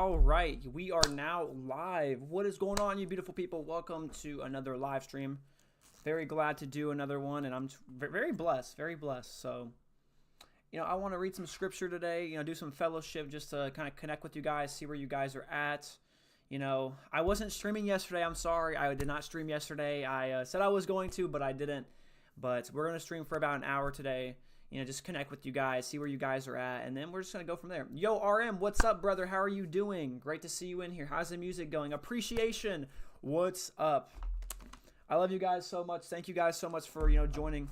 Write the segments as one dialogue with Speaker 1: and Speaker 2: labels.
Speaker 1: All right, we are now live. What is going on, you beautiful people? Welcome to another live stream. Very glad to do another one, and I'm very blessed, very blessed. So, I want to read some scripture today, do some fellowship just to kind of connect with you guys, see where you guys are at. I wasn't streaming yesterday. I'm sorry. I did not stream yesterday. I said I was going to, but I didn't. But we're going to stream for about an hour today. Just connect with you guys, see where you guys are at, and then we're just going to go from there. Yo, RM, what's up, brother? How are you doing? Great to see you in here. How's the music going? Appreciation, what's up? I love you guys so much. Thank you guys so much for, joining.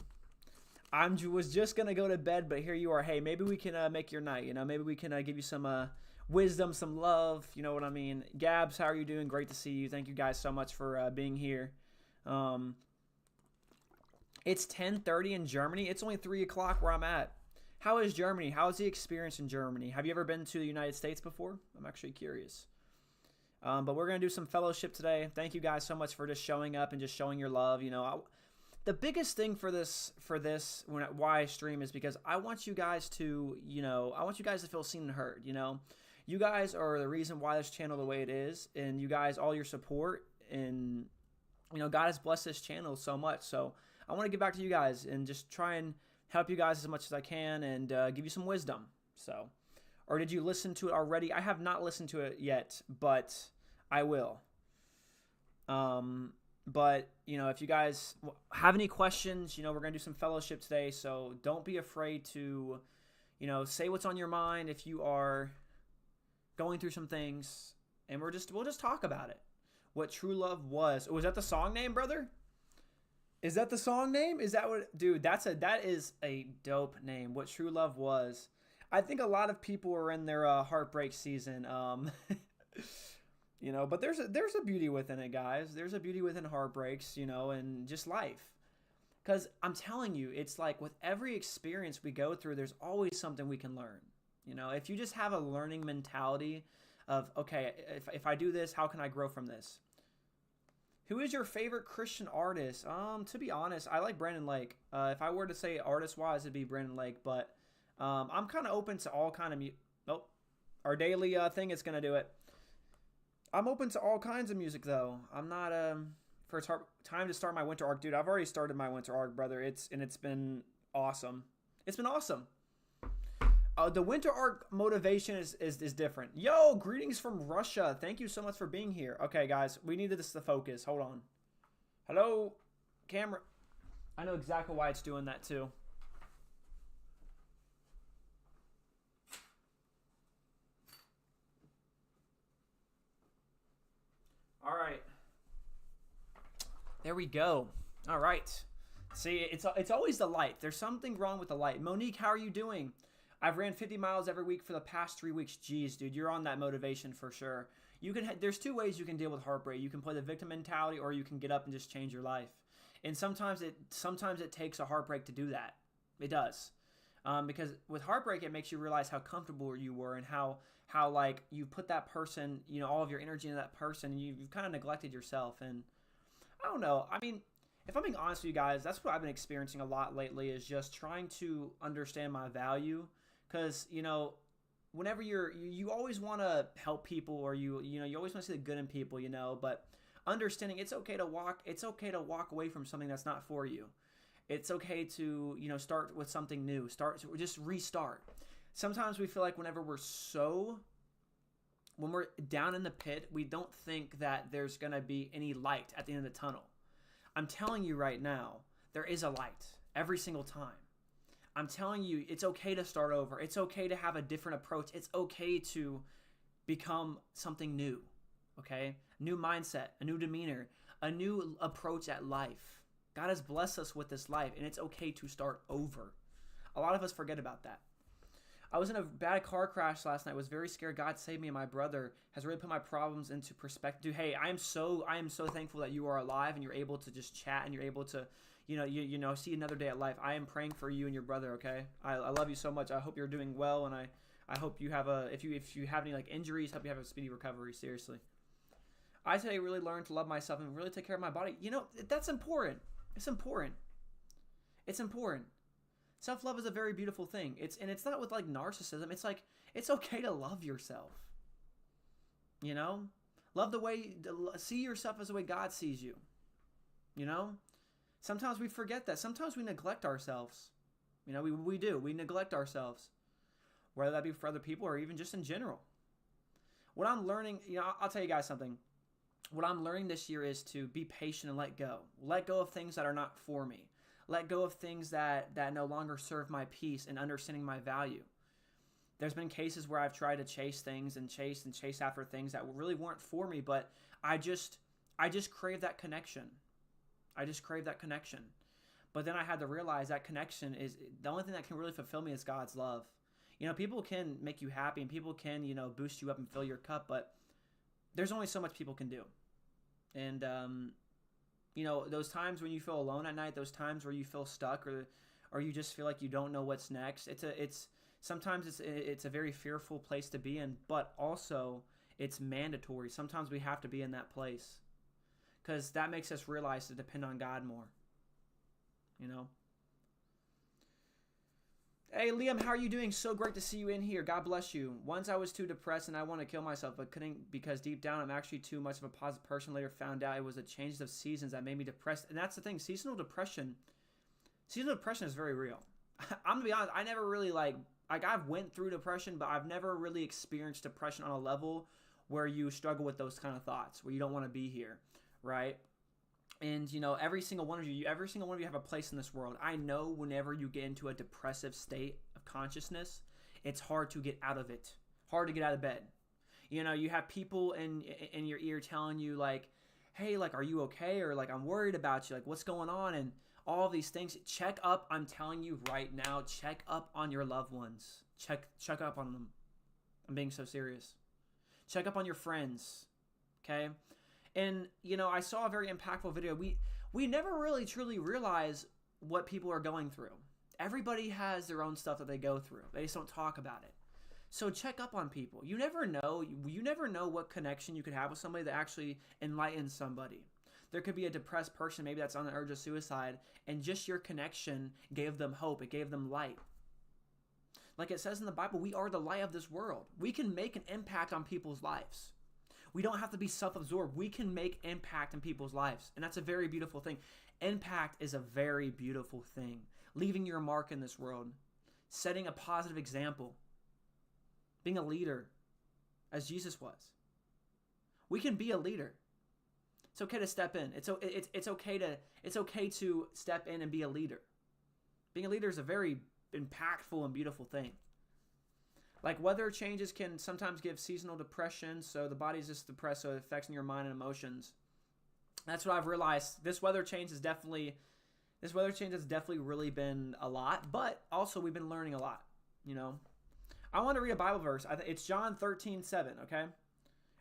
Speaker 1: I was just going to go to bed, but here you are. Hey, maybe we can make your night, Maybe we can give you some wisdom, some love, you know what I mean? Gabs, how are you doing? Great to see you. Thank you guys so much for being here. It's 10:30 in Germany. It's only 3 o'clock where I'm at. How is Germany? How is the experience in Germany? Have you ever been to the United States before? I'm actually curious. But we're going to do some fellowship today. Thank you guys so much for just showing up and just showing your love. The biggest thing for this why I stream is because I want you guys to, feel seen and heard, You guys are the reason why this channel the way it is, and you guys, all your support, and, God has blessed this channel so much. So I want to give back to you guys and just try and help you guys as much as I can and give you some wisdom. So, or did you listen to it already? I have not listened to it yet, but I will. But, if you guys have any questions, we're going to do some fellowship today. So don't be afraid to, say what's on your mind if you are going through some things, and we'll just talk about it. What true love was. Was that the song name, brother? Is that the song name? Is that what, dude, that is a dope name. What true love was. I think a lot of people are in their heartbreak season. But there's a beauty within it, guys. There's a beauty within heartbreaks, and just life. Because I'm telling you, it's like with every experience we go through, there's always something we can learn. If you just have a learning mentality of, okay, if I do this, how can I grow from this? Who is your favorite Christian artist? To be honest, I like Brandon Lake. If I were to say artist-wise, it'd be Brandon Lake. But I'm kind of open to all kind of music. Nope. Our daily thing is going to do it. I'm open to all kinds of music, though. I'm not... For time to start my winter arc. Dude, I've already started my winter arc, brother. It's been awesome. It's been awesome. The winter arc motivation is different. Yo, greetings from Russia. Thank you so much for being here. Okay, guys, we needed this to focus. Hold on. Hello, camera. I know exactly why it's doing that too. All right. There we go. All right. See, it's always the light. There's something wrong with the light. Monique, how are you doing? I've ran 50 miles every week for the past 3 weeks. Jeez, dude, you're on that motivation for sure. There's 2 ways you can deal with heartbreak. You can play the victim mentality, or you can get up and just change your life. And sometimes it takes a heartbreak to do that. It does, because with heartbreak, it makes you realize how comfortable you were and how like you put that person, all of your energy into that person, and you've kind of neglected yourself. And I don't know. I mean, if I'm being honest with you guys, that's what I've been experiencing a lot lately, is just trying to understand my value. Because, whenever you always want to help people, or you always want to see the good in people, but understanding it's okay to walk away from something that's not for you. It's okay to, start with something new, just restart. Sometimes we feel like when we're down in the pit, we don't think that there's going to be any light at the end of the tunnel. I'm telling you right now, there is a light every single time. I'm telling you, it's okay to start over. It's okay to have a different approach. It's okay to become something new, okay? New mindset, a new demeanor, a new approach at life. God has blessed us with this life, and it's okay to start over. A lot of us forget about that. I was in a bad car crash last night. I was very scared. God saved me, and my brother has really put my problems into perspective. Dude, hey, I am so thankful that you are alive and you're able to just chat and you're able to see another day at life. I am praying for you and your brother, okay? I love you so much. I hope you're doing well, and I hope you have if you have any like injuries, hope you have a speedy recovery, seriously. I today really learned to love myself and really take care of my body. That's important. It's important. It's important. Self-love is a very beautiful thing. It's not with like narcissism. It's like, it's okay to love yourself. You know, love the way, see yourself as the way God sees you. You know, sometimes we forget that. Sometimes we neglect ourselves. You know, we do. We neglect ourselves, whether that be for other people or even just in general. What I'm learning, you know, I'll tell you guys something. What I'm learning this year is to be patient and let go. Let go of things that are not for me. Let go of things that no longer serve my peace and understanding my value. There's been cases where I've tried to chase things and chase after things that really weren't for me, but I just crave that connection. I just crave that connection. But then I had to realize that connection is the only thing that can really fulfill me is God's love. You know, people can make you happy and people can, you know, boost you up and fill your cup, but there's only so much people can do. And, you know, those times when you feel alone at night, those times where you feel stuck or you just feel like you don't know what's next, sometimes it's a very fearful place to be in, but also it's mandatory. Sometimes we have to be in that place because that makes us realize to depend on God more. You know? Hey, Liam, how are you doing? So great to see you in here. God bless you. Once I was too depressed and I wanted to kill myself, but couldn't because deep down I'm actually too much of a positive person. Later found out it was a change of seasons that made me depressed. And that's the thing. Seasonal depression is very real. I'm going to be honest. I never really I've went through depression, but I've never really experienced depression on a level where you struggle with those kind of thoughts, where you don't want to be here, right? And, you know, every single one of you have a place in this world. I know whenever you get into a depressive state of consciousness, it's hard to get out of it. Hard to get out of bed. You know, you have people in your ear telling you, like, hey, like, are you okay? Or, like, I'm worried about you. Like, what's going on? And all of these things. Check up. I'm telling you right now, check up on your loved ones. Check up on them. I'm being so serious. Check up on your friends. Okay? And, you know, I saw a very impactful video. We never really truly realize what people are going through. Everybody has their own stuff that they go through. They just don't talk about it. So check up on people. You never know. You never know what connection you could have with somebody that actually enlightens somebody. There could be a depressed person, maybe that's on the urge of suicide, and just your connection gave them hope. It gave them light. Like it says in the Bible, we are the light of this world. We can make an impact on people's lives. We don't have to be self-absorbed. We can make impact in people's lives. And that's a very beautiful thing. Impact is a very beautiful thing. Leaving your mark in this world. Setting a positive example. Being a leader, as Jesus was. We can be a leader. It's okay to step in. It's okay to step in and be a leader. Being a leader is a very impactful and beautiful thing. Like weather changes can sometimes give seasonal depression, so the body's just depressed, so it affects your mind and emotions. That's what I've realized. This weather change has definitely really been a lot, but also we've been learning a lot, you know. I want to read a Bible verse. It's John 13:7, okay?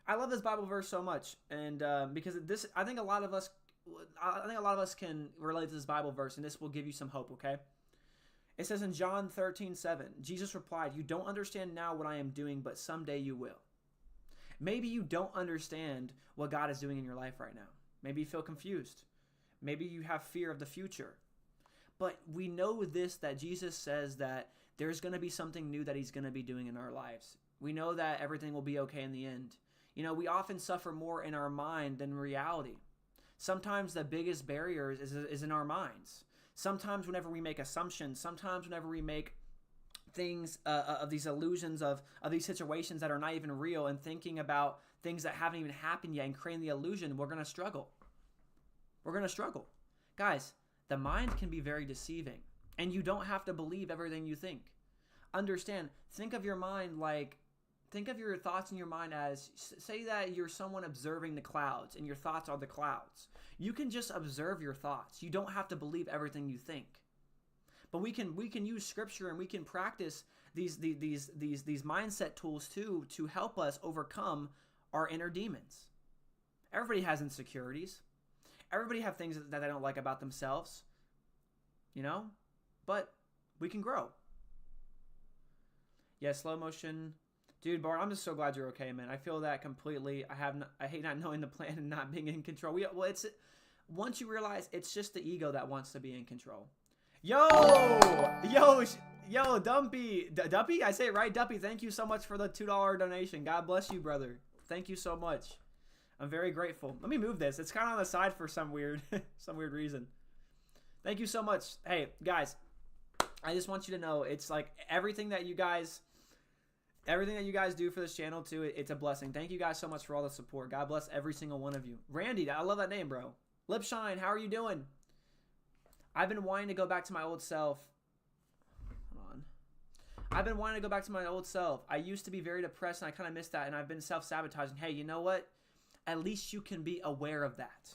Speaker 1: I love this Bible verse so much, and because I think a lot of us can relate to this Bible verse, and this will give you some hope, okay? It says in John 13:7, Jesus replied, "You don't understand now what I am doing, but someday you will." Maybe you don't understand what God is doing in your life right now. Maybe you feel confused. Maybe you have fear of the future. But we know this, that Jesus says that there's going to be something new that he's going to be doing in our lives. We know that everything will be okay in the end. You know, we often suffer more in our mind than reality. Sometimes the biggest barrier is in our minds. Sometimes whenever we make assumptions, sometimes whenever we make things of these illusions of these situations that are not even real and thinking about things that haven't even happened yet and creating the illusion, we're going to struggle. We're going to struggle. Guys, the mind can be very deceiving, and you don't have to believe everything you think. Understand, think of your thoughts in your mind as, say that you're someone observing the clouds and your thoughts are the clouds. You can just observe your thoughts. You don't have to believe everything you think. But we can use scripture and we can practice these mindset tools too to help us overcome our inner demons. Everybody has insecurities. Everybody have things that they don't like about themselves. You know? But we can grow. Yeah, slow motion. Dude, Bart, I'm just so glad you're okay, man. I feel that completely. I hate not knowing the plan and not being in control. Once you realize it's just the ego that wants to be in control. Yo, Dumpy. Dumpy, I say it right, Dumpy. Thank you so much for the $2 donation. God bless you, brother. Thank you so much. I'm very grateful. Let me move this. It's kind of on the side for some weird reason. Thank you so much. Hey, guys, I just want you to know it's like everything that you guys do for this channel too, it's a blessing. Thank you guys so much for all the support. God bless every single one of you. Randy, I love that name, bro. Lipshine, how are you doing? I've been wanting to go back to my old self. Hold on. I've been wanting to go back to my old self. I used to be very depressed and I kind of missed that, and I've been self-sabotaging. Hey, you know what? At least you can be aware of that.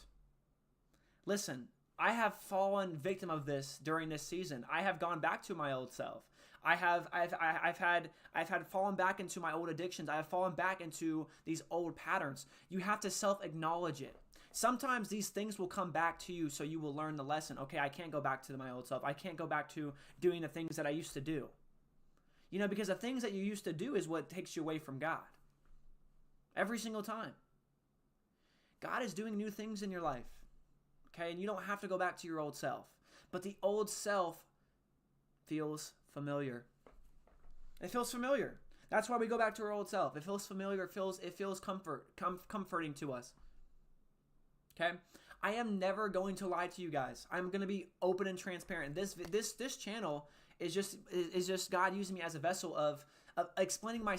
Speaker 1: Listen, I have fallen victim of this during this season. I have gone back to my old self. I've had fallen back into my old addictions. I have fallen back into these old patterns. You have to self-acknowledge it. Sometimes these things will come back to you, so you will learn the lesson. Okay, I can't go back to my old self. I can't go back to doing the things that I used to do. You know, because the things that you used to do is what takes you away from God. Every single time. God is doing new things in your life. Okay, and you don't have to go back to your old self. But the old self feels familiar. It feels familiar. That's why we go back to our old self. It feels familiar. It feels comforting to us. Okay? I am never going to lie to you guys. I'm going to be open and transparent. This channel is just God using me as a vessel of explaining my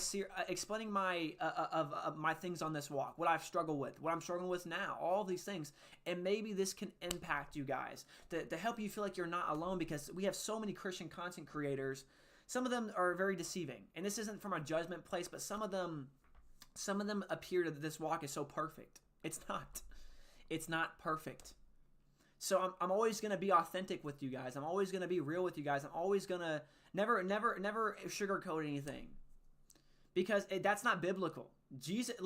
Speaker 1: things on this walk, what I've struggled with, what I'm struggling with now, all these things. And maybe this can impact you guys to help you feel like you're not alone, because we have so many Christian content creators. Some of them are very deceiving, and this isn't from a judgment place, but some of them appear that this walk is so perfect. It's not. It's not perfect. So I'm always going to be authentic with you guys. I'm always going to be real with you guys. I'm always going to never sugarcoat anything, because that's not biblical. Jesus's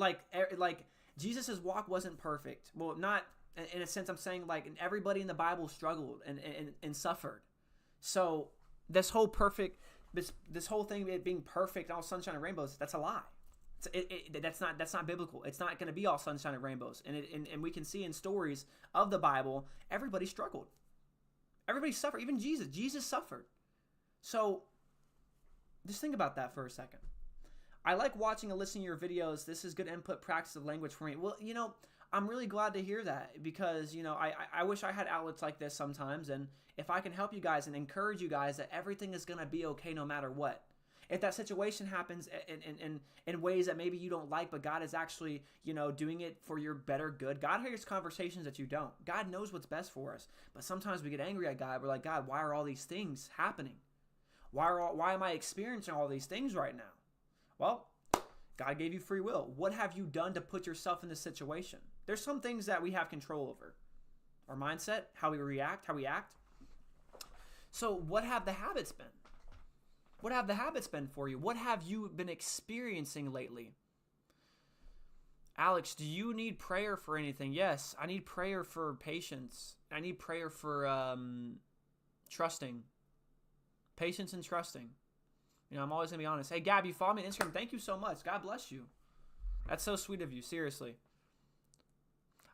Speaker 1: walk wasn't perfect. Well, not in a sense. I'm saying like everybody in the Bible struggled and suffered. So this whole thing it being perfect and all sunshine and rainbows, that's a lie. That's not biblical. It's not going to be all sunshine and rainbows. And we can see in stories of the Bible, everybody struggled. Everybody suffered. Even Jesus suffered. So just think about that for a second. I like watching and listening to your videos. This is good input, practice of language for me. Well, you know, I'm really glad to hear that, because, you know, I wish I had outlets like this sometimes. And if I can help you guys and encourage you guys that everything is going to be okay no matter what. If that situation happens in ways that maybe you don't like, but God is actually, you know, doing it for your better good. God hears conversations that you don't. God knows what's best for us. But sometimes we get angry at God. We're like, God, why are all these things happening? Why am I experiencing all these things right now? Well, God gave you free will. What have you done to put yourself in this situation? There's some things that we have control over. Our mindset, how we react, how we act. So what have the habits been? What have the habits been for you? What have you been experiencing lately? Alex, do you need prayer for anything? Yes, I need prayer for patience. I need prayer for trusting. Patience and trusting. You know, I'm always going to be honest. Hey, Gab, you follow me on Instagram. Thank you so much. God bless you. That's so sweet of you, seriously.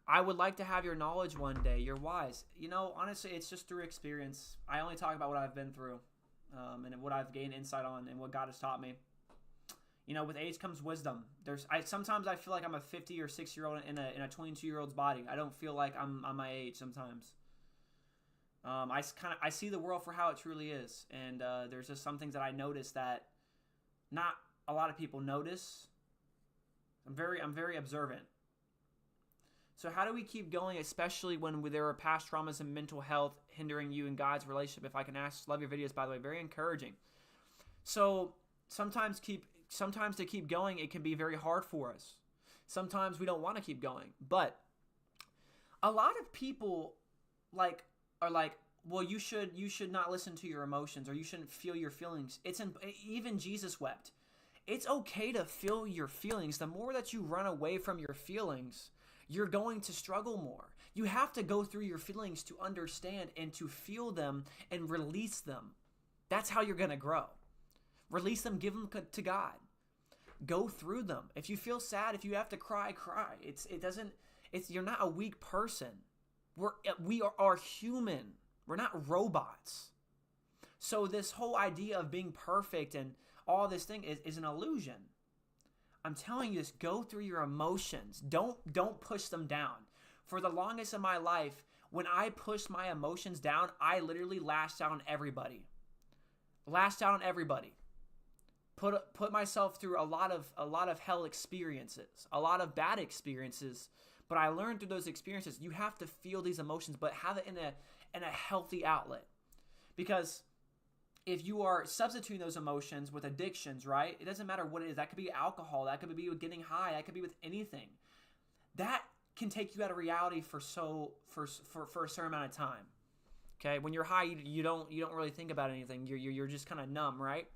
Speaker 1: I would like to have your knowledge one day. You're wise. You know, honestly, it's just through experience. I only talk about what I've been through. And what I've gained insight on and what God has taught me. You know, with age comes wisdom. Sometimes I feel like I'm a 50 or 60-year-old in a 22-year-old's body. I don't feel like I'm my age sometimes. I see the world for how it truly is, and there's just some things that I notice that not a lot of people notice. I'm very observant. So how do we keep going, especially when there are past traumas and mental health hindering you and God's relationship? If I can ask, love your videos, by the way, very encouraging. So sometimes to keep going, it can be very hard for us. Sometimes we don't want to keep going, but a lot of people are like, well, you should not listen to your emotions, or you shouldn't feel your feelings. Even Jesus wept. It's okay to feel your feelings. The more that you run away from your feelings, you're going to struggle more. You have to go through your feelings to understand and to feel them and release them. That's how you're going to grow. Release them, give them to God. Go through them. If you feel sad, if you have to cry, cry. You're not a weak person. We are human. We're not robots. So this whole idea of being perfect and all this thing is an illusion. I'm telling you this, go through your emotions. Don't push them down. For the longest of my life, when I pushed my emotions down, I literally lashed out on everybody. Lashed out on everybody. Put myself through a lot of hell experiences, a lot of bad experiences. But I learned through those experiences, you have to feel these emotions, but have it in a healthy outlet. Because if you are substituting those emotions with addictions, right? It doesn't matter what it is. That could be alcohol. That could be with getting high. That could be with anything. That can take you out of reality for a certain amount of time. Okay, when you're high, you don't really think about anything. You're just kind of numb, right?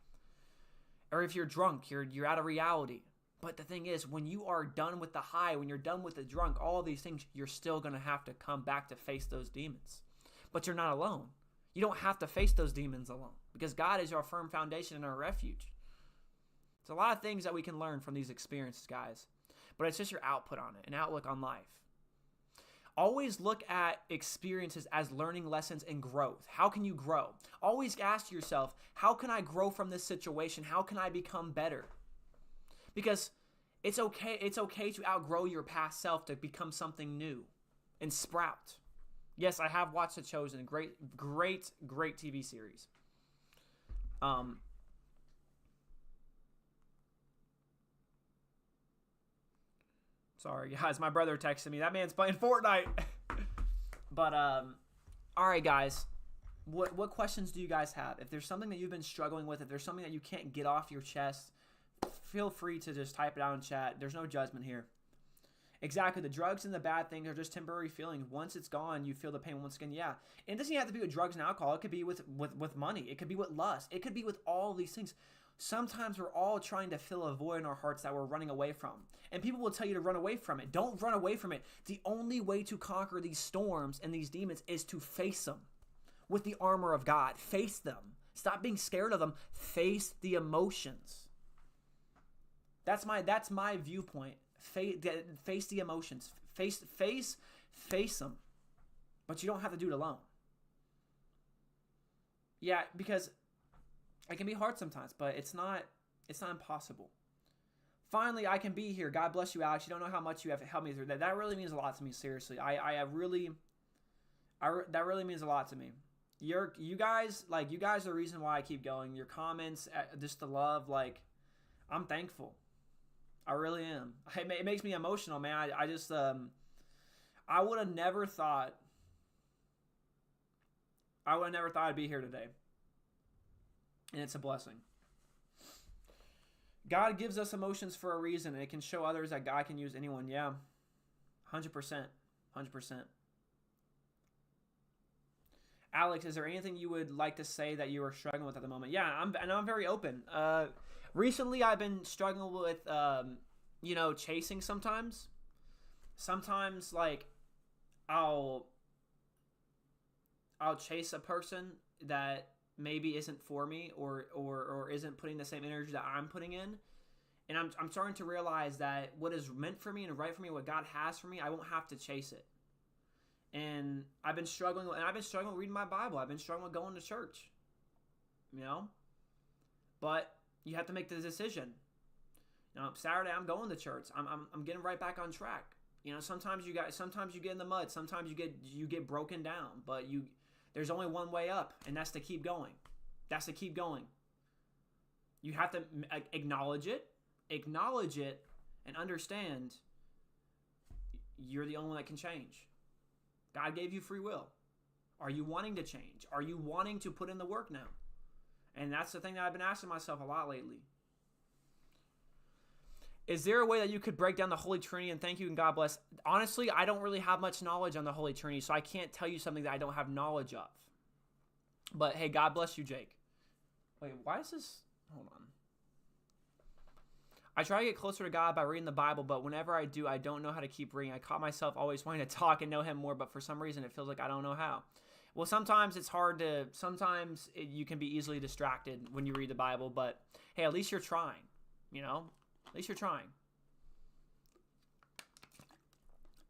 Speaker 1: Or if you're drunk, you're out of reality. But the thing is, when you are done with the high, when you're done with the drunk, all these things, you're still gonna have to come back to face those demons. But you're not alone. You don't have to face those demons alone, because God is our firm foundation and our refuge. There's a lot of things that we can learn from these experiences, guys. But it's just your output on it, an outlook on life. Always look at experiences as learning lessons and growth. How can you grow? Always ask yourself, how can I grow from this situation? How can I become better? Because it's okay to outgrow your past self to become something new and sprout. Yes, I have watched The Chosen. Great TV series. Sorry, guys. My brother texted me. That man's playing Fortnite. But, all right, guys. What questions do you guys have? If there's something that you've been struggling with, if there's something that you can't get off your chest, feel free to just type it out in chat. There's no judgment here. Exactly. The drugs and the bad things are just temporary feelings. Once it's gone, you feel the pain once again. Yeah. And it doesn't have to be with drugs and alcohol. It could be with money. It could be with lust. It could be with all these things. Sometimes we're all trying to fill a void in our hearts that we're running away from. And people will tell you to run away from it. Don't run away from it. The only way to conquer these storms and these demons is to face them with the armor of God. Face them. Stop being scared of them. Face the emotions. That's my viewpoint. Face the emotions. Face them. But you don't have to do it alone. Yeah, because it can be hard sometimes, but it's not impossible. Finally, I can be here. God bless you, Alex. You don't know how much you have helped me through that. That really means a lot to me, seriously. That really means a lot to me. You guys are the reason why I keep going. Your comments, just the love, I'm thankful. I really am. It makes me emotional, man. I just, I would have never thought I'd be here today. And it's a blessing. God gives us emotions for a reason, and it can show others that God can use anyone. Yeah. 100%. 100%. Alex, is there anything you would like to say that you are struggling with at the moment? Yeah, I'm very open. Recently, I've been struggling with, chasing sometimes. Sometimes, I'll chase a person that maybe isn't for me or isn't putting the same energy that I'm putting in. And I'm starting to realize that what is meant for me and right for me, what God has for me, I won't have to chase it. And I've been struggling reading my Bible. I've been struggling with going to church. But you have to make the decision. Saturday I'm going to church. I'm getting right back on track. Sometimes you get in the mud. Sometimes you get broken down. But there's only one way up, and that's to keep going. You have to acknowledge it, and understand you're the only one that can change. God gave you free will. Are you wanting to change? Are you wanting to put in the work now? And that's the thing that I've been asking myself a lot lately. Is there a way that you could break down the Holy Trinity? And thank you and God bless. Honestly, I don't really have much knowledge on the Holy Trinity, so I can't tell you something that I don't have knowledge of. But hey, God bless you, Jake. Wait, why is this? Hold on. I try to get closer to God by reading the Bible, but whenever I do, I don't know how to keep reading. I caught myself always wanting to talk and know Him more, but for some reason, it feels like I don't know how. Well, sometimes it's hard to, you can be easily distracted when you read the Bible, but hey, at least you're trying, At least you're trying.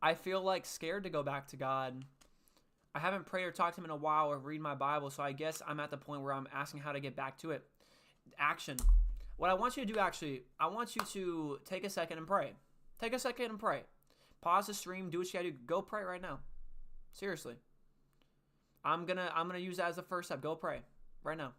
Speaker 1: I feel scared to go back to God. I haven't prayed or talked to Him in a while or read my Bible, so I guess I'm at the point where I'm asking how to get back to it. Action. What I want you to do, actually, I want you to take a second and pray. Take a second and pray. Pause the stream. Do what you gotta do. Go pray right now. Seriously. I'm gonna use that as the first step. Go pray right now.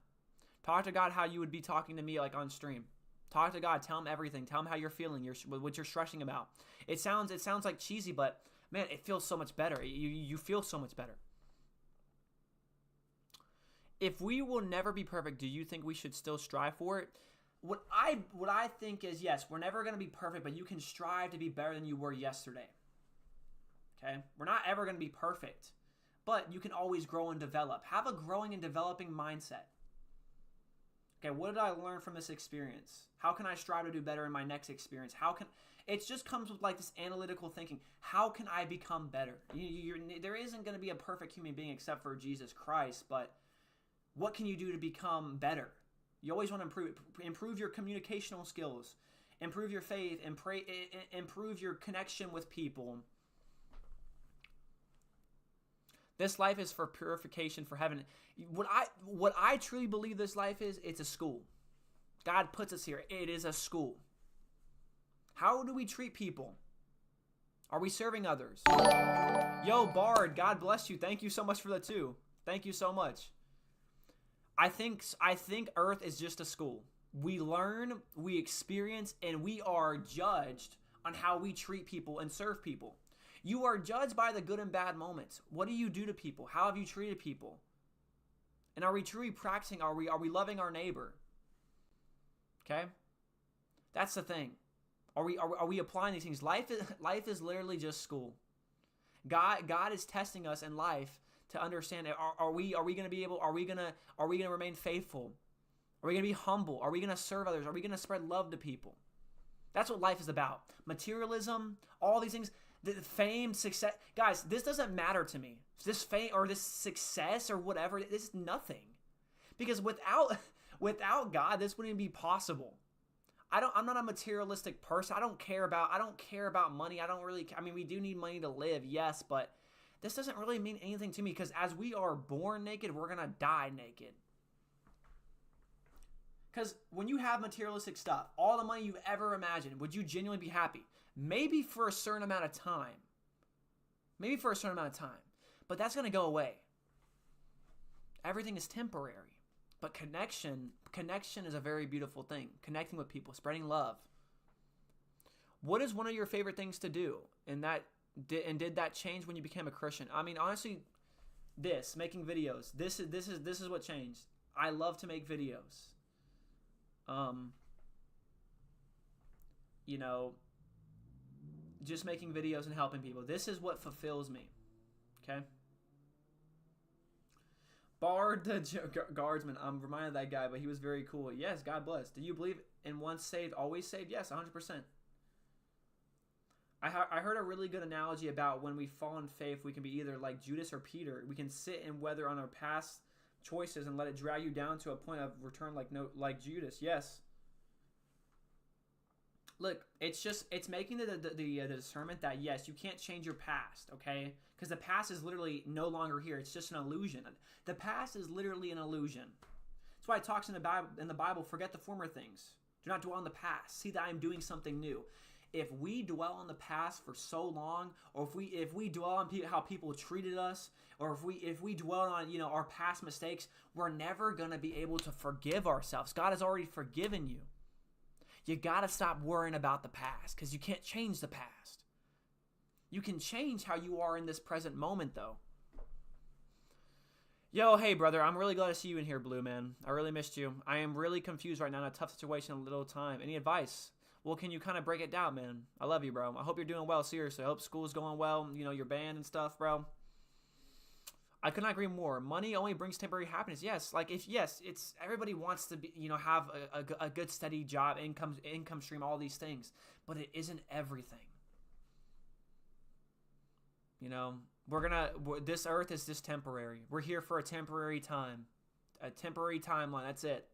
Speaker 1: Talk to God how you would be talking to me like on stream. Talk to God. Tell him everything. Tell him how you're feeling. What you're stressing about. It sounds like cheesy, but man, it feels so much better. You feel so much better. If we will never be perfect, do you think we should still strive for it? What I think is, yes, we're never going to be perfect, but you can strive to be better than you were yesterday. Okay? We're not ever going to be perfect, but you can always grow and develop. Have a growing and developing mindset. Okay, what did I learn from this experience? How can I strive to do better in my next experience? It just comes with like this analytical thinking. How can I become better? There isn't going to be a perfect human being except for Jesus Christ, but what can you do to become better? You always want to improve your communicational skills, improve your faith, and improve your connection with people. This life is for purification for heaven. What I truly believe this life is, it's a school. God puts us here. It is a school. How do we treat people? Are we serving others? Yo, Bard, God bless you. Thank you so much for that too. Thank you so much. I think Earth is just a school. We learn, we experience, and we are judged on how we treat people and serve people. You are judged by the good and bad moments. What do you do to people? How have you treated people? And are we truly practicing? Are we loving our neighbor? Okay? That's the thing. Are we applying these things? Life is literally just school. God is testing us in life to understand, are we going to be able, are we going to remain faithful? Are we going to be humble? Are we going to serve others? Are we going to spread love to people? That's what life is about. Materialism, all these things, the fame, success. Guys, this doesn't matter to me. This fame or this success or whatever, this is nothing. Because without God, this wouldn't be possible. I'm not a materialistic person. I don't care about money. We do need money to live, yes, but this doesn't really mean anything to me, because as we are born naked, we're going to die naked. Because when you have materialistic stuff, all the money you've ever imagined, would you genuinely be happy? Maybe for a certain amount of time. But that's going to go away. Everything is temporary. But connection is a very beautiful thing. Connecting with people, spreading love. What is one of your favorite things to do? And did that change when you became a Christian? I mean, honestly, making videos. This is what changed. I love to make videos. Just making videos and helping people. This is what fulfills me. Okay? Bard the guardsman. I'm reminded of that guy, but he was very cool. Yes, God bless. Do you believe in once saved, always saved? Yes, 100%. I heard a really good analogy about when we fall in faith, we can be either like Judas or Peter. We can sit and weather on our past choices and let it drag you down to a point of return like Judas. Yes. Look, it's making the discernment that, yes, you can't change your past, okay? Because the past is literally no longer here. It's just an illusion. The past is literally an illusion. That's why it talks in the Bible, forget the former things. Do not dwell on the past. See that I am doing something new. If we dwell on the past for so long, or if we dwell on how people treated us, or if we dwell on our past mistakes, we're never gonna be able to forgive ourselves. God has already forgiven you. You gotta stop worrying about the past, because you can't change the past. You can change how you are in this present moment, though. Yo, hey, brother. I'm really glad to see you in here, Blue, man. I really missed you. I am really confused right now in a tough situation, a little time. Any advice? Well, can you kind of break it down, man? I love you, bro. I hope you're doing well, seriously. I hope school's going well, your band and stuff, bro. I could not agree more. Money only brings temporary happiness. Yes, it's everybody wants to be, have a good steady job, income stream, all these things, but it isn't everything. This earth is just temporary. We're here for a temporary time, a temporary timeline. That's it.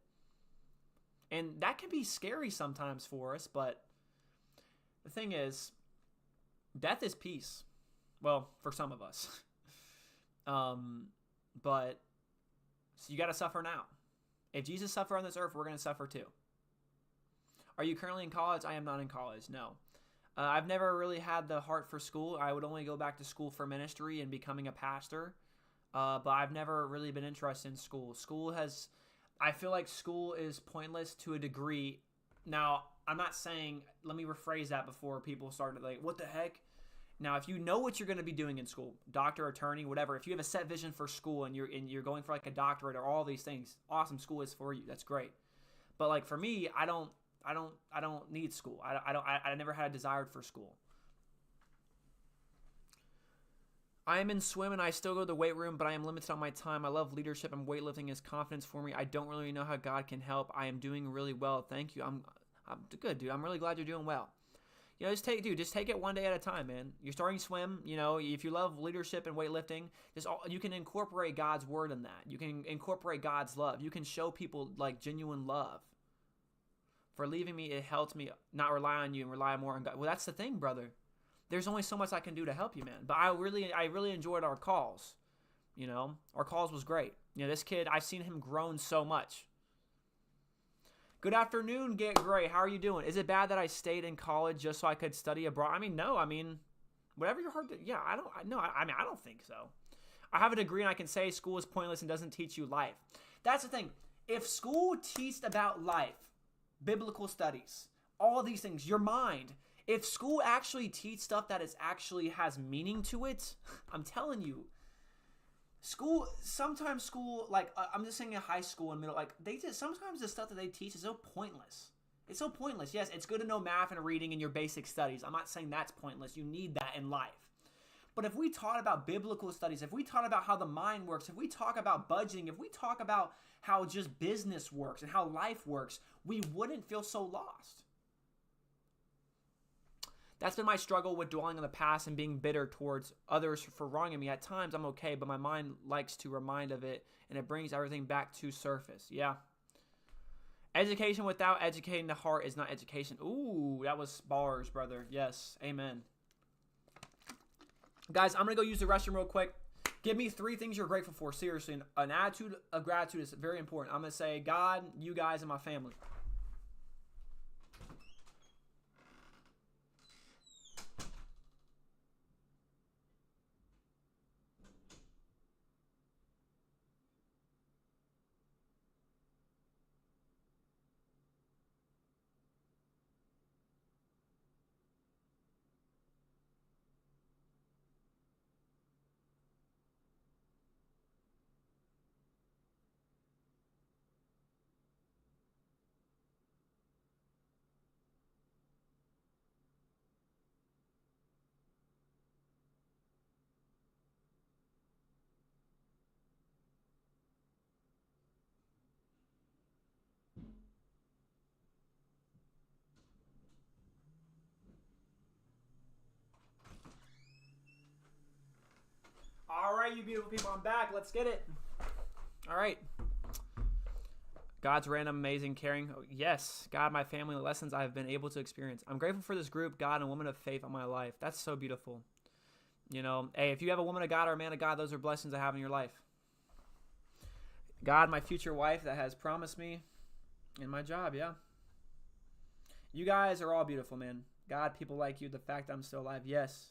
Speaker 1: And that can be scary sometimes for us, but the thing is, death is peace. Well, for some of us. So you got to suffer now. If Jesus suffered on this earth, we're going to suffer too. Are you currently in college? I am not in college, no. I've never really had the heart for school. I would only go back to school for ministry and becoming a pastor. But I've never really been interested in school. I feel like school is pointless to a degree. Now, I'm not saying, let me rephrase that before people start like, what the heck? Now, if you know what you're going to be doing in school, doctor, attorney, whatever, if you have a set vision for school and you're going for like a doctorate or all these things, awesome, school is for you. That's great. But like for me, I don't need school. I never had a desire for school. I am in swim and I still go to the weight room, but I am limited on my time. I love leadership and weightlifting is confidence for me. I don't really know how God can help. I am doing really well. Thank you. I'm good, dude. I'm really glad you're doing well. You know, just take it one day at a time, man. You're starting swim. You know, if you love leadership and weightlifting, you can incorporate God's word in that. You can incorporate God's love. You can show people like genuine love. For leaving me, it helped me not rely on you and rely more on God. Well, that's the thing, brother. There's only so much I can do to help you, man. But I really enjoyed our calls. You know, our calls was great. You know, this kid, I've seen him grown so much. Good afternoon, Get Gray. How are you doing? Is it bad that I stayed in college just so I could study abroad? I mean, no. I mean, whatever your heart. Yeah, I don't think so. I have a degree and I can say school is pointless and doesn't teach you life. That's the thing. If school teached about life, biblical studies, all these things, your mind. If school actually teach stuff that actually has meaning to it, I'm telling you, sometimes school, like I'm just saying in high school and middle, like sometimes the stuff that they teach is so pointless. It's so pointless. Yes, it's good to know math and reading in your basic studies. I'm not saying that's pointless. You need that in life. But if we taught about biblical studies, if we taught about how the mind works, if we talk about budgeting, if we talk about how just business works and how life works, we wouldn't feel so lost. That's been my struggle with dwelling on the past and being bitter towards others for wronging me. At times, I'm okay, but my mind likes to remind of it, and it brings everything back to surface. Yeah. Education without educating the heart is not education. Ooh, that was bars, brother. Yes. Amen. Guys, I'm going to go use the restroom real quick. Give me 3 things you're grateful for. Seriously, an attitude of gratitude is very important. I'm going to say God, you guys, and my family. All right, you beautiful people, I'm back. Let's get it. All right. God's random, amazing, caring. Oh, yes, God, my family, the lessons I've been able to experience. I'm grateful for this group, God, and a woman of faith on my life. That's so beautiful. You know, hey, if you have a woman of God or a man of God, those are blessings I have in your life. God, my future wife that has promised me, and my job, yeah. You guys are all beautiful, man. God, people like you, the fact that I'm still alive, yes.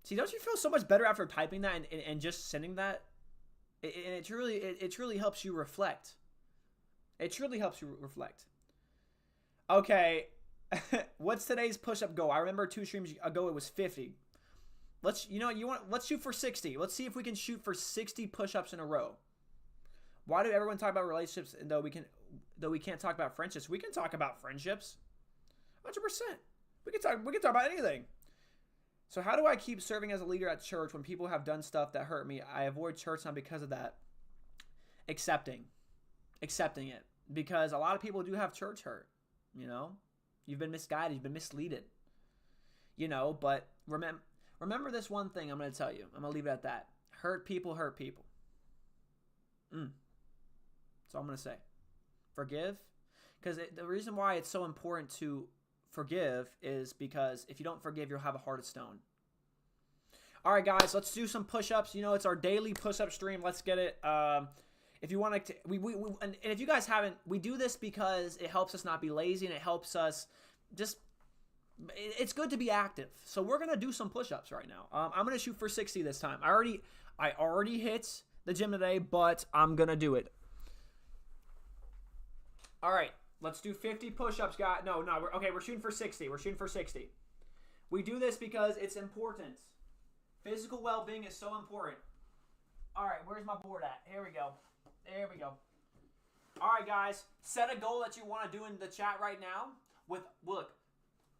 Speaker 1: See, don't you feel so much better after typing that and just sending that? And it truly helps you reflect. It truly helps you reflect. Okay, what's today's push-up goal? I remember 2 streams ago it was 50. Let's shoot for 60. Let's see if we can shoot for 60 push-ups in a row. Why do everyone talk about relationships though we can't talk about friendships? We can talk about friendships. 100%. We can talk about anything. So how do I keep serving as a leader at church when people have done stuff that hurt me? I avoid church not because of that. Accepting it. Because a lot of people do have church hurt, you know? You've been misguided. You've been misleaded. You know, but remember this one thing I'm going to tell you. I'm going to leave it at that. Hurt people hurt people. That's all I'm going to say. Forgive. Because the reason why it's so important to forgive is because if you don't forgive, you'll have a heart of stone. All right, guys, let's do some push-ups. You know, it's our daily push-up stream. Let's get it. If you want to, and if you guys haven't, we do this because it helps us not be lazy and it helps us just, it's good to be active. So we're going to do some push-ups right now. I'm going to shoot for 60 this time. I already hit the gym today, but I'm going to do it. All right, let's do 50 push-ups, guys. No, we're shooting for 60. We're shooting for 60. We do this because it's important. Physical well-being is so important. All right, where's my board at? Here we go. There we go. All right, guys, set a goal that you want to do in the chat right now. Look,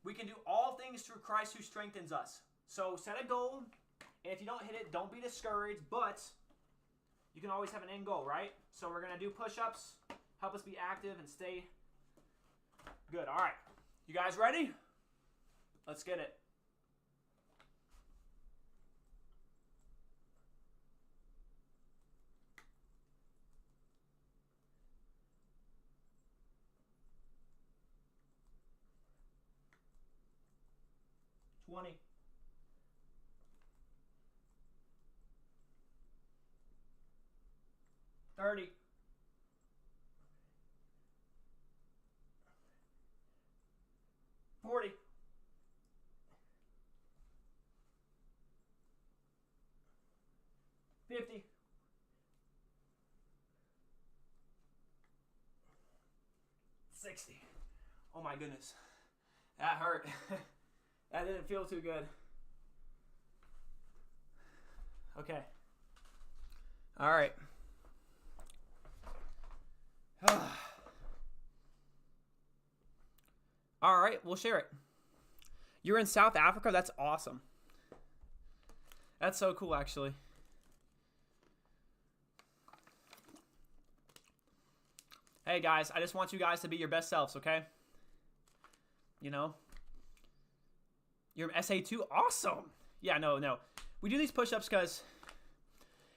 Speaker 1: we can do all things through Christ who strengthens us. So set a goal, and if you don't hit it, don't be discouraged, but you can always have an end goal, right? So we're going to do push-ups, help us be active and stay good. All right, you guys ready? Let's get it. $20. 30. 40. 50. 60. Oh my goodness. That hurt. That didn't feel too good. Okay. All right. All right, we'll share it. You're in South Africa? That's awesome. That's so cool, actually. Hey, guys, I just want you guys to be your best selves, okay? You know? You're SA2? Awesome. Yeah, no. We do these push-ups because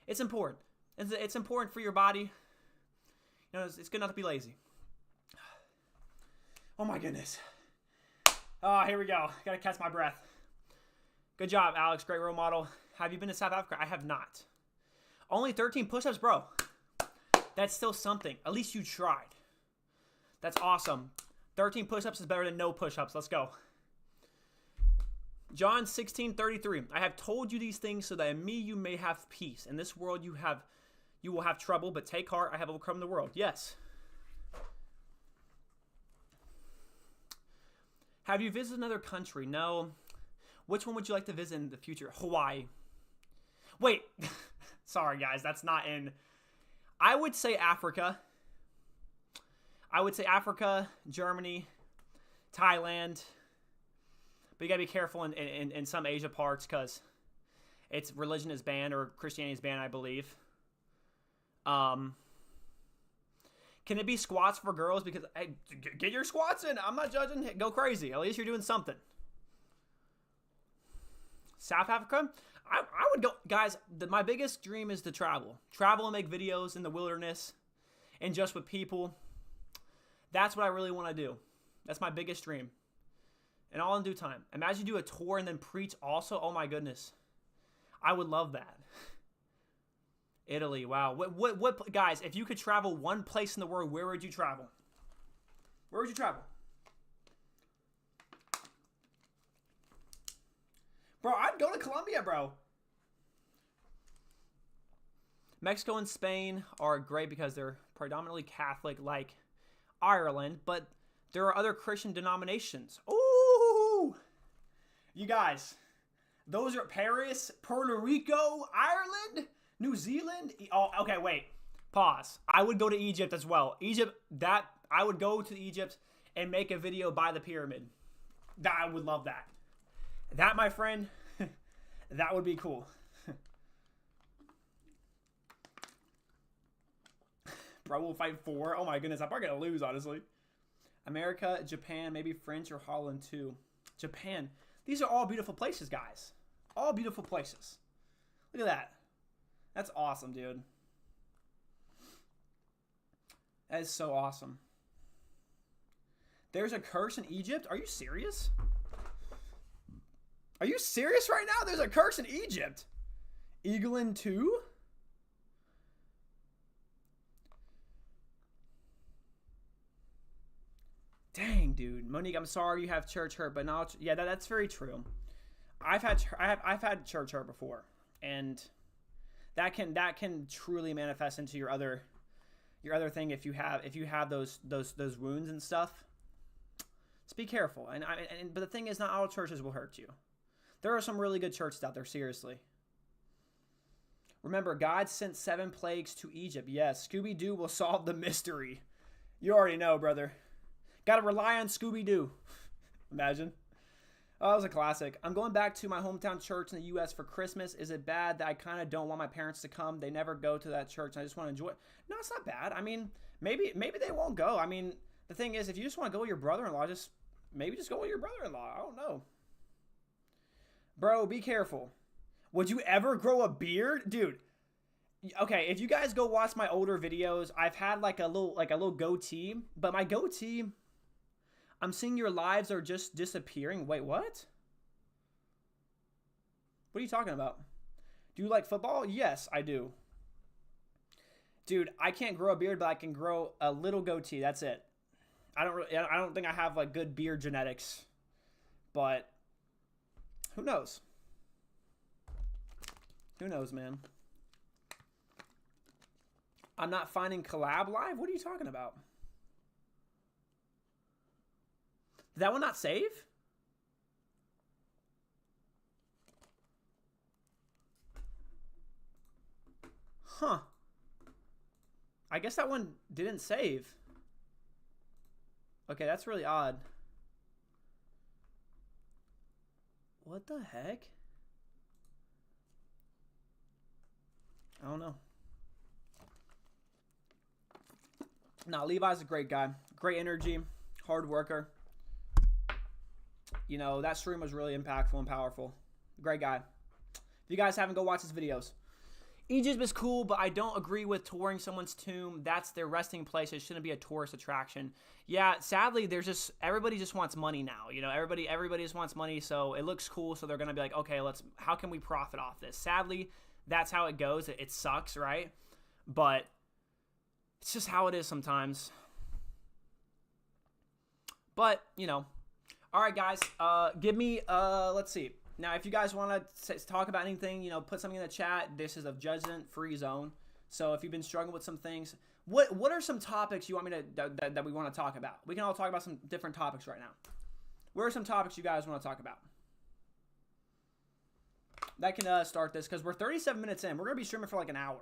Speaker 1: it's important. It's important for your body. You know, it's good not to be lazy. Oh, my goodness. Oh, here we go. Got to catch my breath. Good job, Alex. Great role model. Have you been to South Africa? I have not. Only 13 push-ups, bro. That's still something. At least you tried. That's awesome. 13 push-ups is better than no push-ups. Let's go. John 16:33. I have told you these things so that in me you may have peace. In this world you will have trouble, but take heart, I have overcome the world. Yes. Have you visited another country? No. Which one would you like to visit in the future? Hawaii. Wait. Sorry, guys. That's not in. I would say Africa. I would say Africa, Germany, Thailand. But you got to be careful in some Asia parts because religion is banned or Christianity is banned, I believe. Can it be squats for girls? Because, hey, get your squats in. I'm not judging. Go crazy. At least you're doing something. South Africa? I would go. Guys, my biggest dream is to travel. Travel and make videos in the wilderness and just with people. That's what I really want to do. That's my biggest dream. And all in due time. Imagine you do a tour and then preach also. Oh my goodness. I would love that. Italy, wow. What guys, if you could travel one place in the world, where would you travel? Where would you travel? Bro, I'd go to Colombia, bro. Mexico and Spain are great because they're predominantly Catholic like Ireland, but there are other Christian denominations. Ooh! You guys, those are Paris, Puerto Rico, Ireland, New Zealand. Oh, okay, wait. Pause. I would go to Egypt as well. I would go to Egypt and make a video by the pyramid. I would love that. That, my friend, that would be cool. Bro, we'll fight 4. Oh my goodness, I'm probably gonna lose, honestly. America, Japan, maybe French or Holland too. Japan. These are all beautiful places, guys. All beautiful places. Look at that. That's awesome, dude. That is so awesome. There's a curse in Egypt? Are you serious? Are you serious right now? There's a curse in Egypt. Eaglin 2? dude. Monique, I'm sorry you have church hurt, but now, yeah, that's very true. I've had church hurt before, and that can truly manifest into your other thing if you have those wounds and stuff. Just be careful. But the thing is, not all churches will hurt you. There are some really good churches out there, seriously. Remember, God sent 7 plagues to Egypt. Yes, Scooby-Doo will solve the mystery. You already know, brother. Got to rely on Scooby-Doo. Imagine. Oh, that was a classic. I'm going back to my hometown church in the U.S. for Christmas. Is it bad that I kind of don't want my parents to come? They never go to that church, and I just want to enjoy it. No, it's not bad. I mean, maybe they won't go. I mean, the thing is, if you just want to go with your brother-in-law, just go with your brother-in-law. I don't know. Bro, be careful. Would you ever grow a beard? Dude, okay, if you guys go watch my older videos, I've had like a little goatee, but my goatee, I'm seeing your lives are just disappearing. Wait, what? What are you talking about? Do you like football? Yes, I do. Dude, I can't grow a beard, but I can grow a little goatee. That's it. I don't think I have like good beard genetics, but who knows? Who knows, man? I'm not finding collab live? What are you talking about? Did that one not save? Huh. I guess that one didn't save. Okay, that's really odd. What the heck? I don't know. Nah, Levi's a great guy. Great energy. Hard worker. You know, that stream was really impactful and powerful. Great guy. If you guys haven't, go watch his videos. Egypt is cool, but I don't agree with touring someone's tomb. That's their resting place. It shouldn't be a tourist attraction. Yeah, sadly, everybody just wants money now. You know, everybody just wants money, so it looks cool, so they're going to be like, okay, how can we profit off this? Sadly, that's how it goes. It sucks, right? But it's just how it is sometimes. But, you know. All right, guys. Give me, let's see. Now, if you guys want to talk about anything, you know, put something in the chat. This is a judgment-free zone. So if you've been struggling with some things, what are some topics you want me to that we want to talk about? We can all talk about some different topics right now. What are some topics you guys want to talk about? That can start this because we're 37 minutes in. We're going to be streaming for like an hour.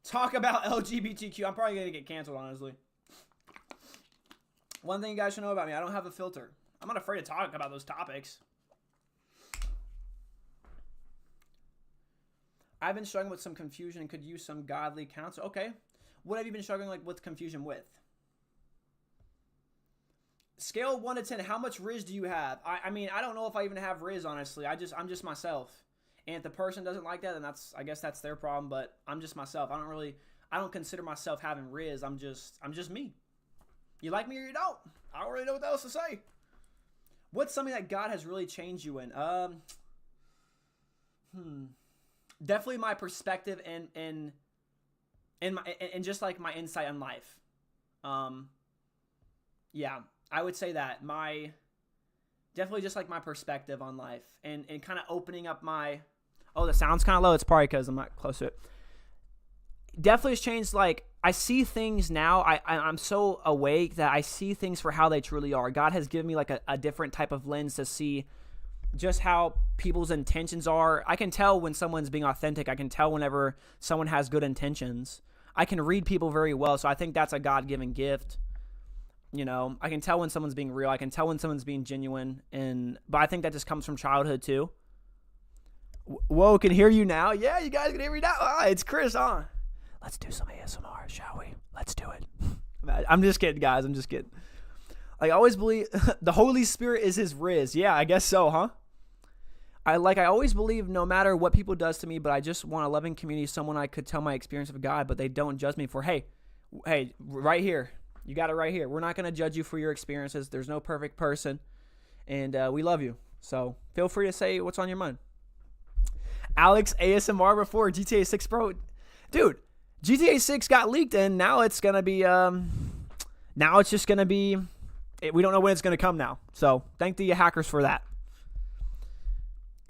Speaker 1: Talk about LGBTQ. I'm probably going to get canceled, honestly. One thing you guys should know about me, I don't have a filter. I'm not afraid to talk about those topics. I've been struggling with some confusion and could use some godly counsel. Okay. What have you been struggling with confusion with? Scale 1 to 10, how much Riz do you have? I mean, I don't know if I even have Riz, honestly. I'm just myself. And if the person doesn't like that, then I guess that's their problem, but I'm just myself. I don't consider myself having Riz. I'm just me. You like me or you don't. I don't really know what else to say. What's something that God has really changed you in? Definitely my perspective and just like my insight on life. Yeah, I would say that definitely just like my perspective on life and kind of opening up my. Oh, the sound's kind of low. It's probably because I'm not close to it. Definitely has changed. Like I see things now. I'm so awake that I see things for how they truly are. God has given me like a different type of lens to see just how people's intentions are. I can tell when someone's being authentic. I can tell whenever someone has good intentions. I can read people very well. So I think that's a God-given gift. You know, I can tell when someone's being real. I can tell when someone's being genuine. But I think that just comes from childhood too. Whoa, can hear you now? Yeah, you guys can hear me now. It's Chris, huh? Let's do some ASMR, shall we? Let's do it. I'm just kidding, guys. I'm just kidding. I always believe the Holy Spirit is his Riz. Yeah, I guess so, huh? I always believe no matter what people does to me, but I just want a loving community, someone I could tell my experience of God, but they don't judge me for, hey, right here. You got it right here. We're not going to judge you for your experiences. There's no perfect person, and we love you. So feel free to say what's on your mind. Alex ASMR before GTA 6 Pro. Dude, GTA 6 got leaked, and now it's going to be, now it's just going to be, we don't know when it's going to come now. So thank the hackers for that.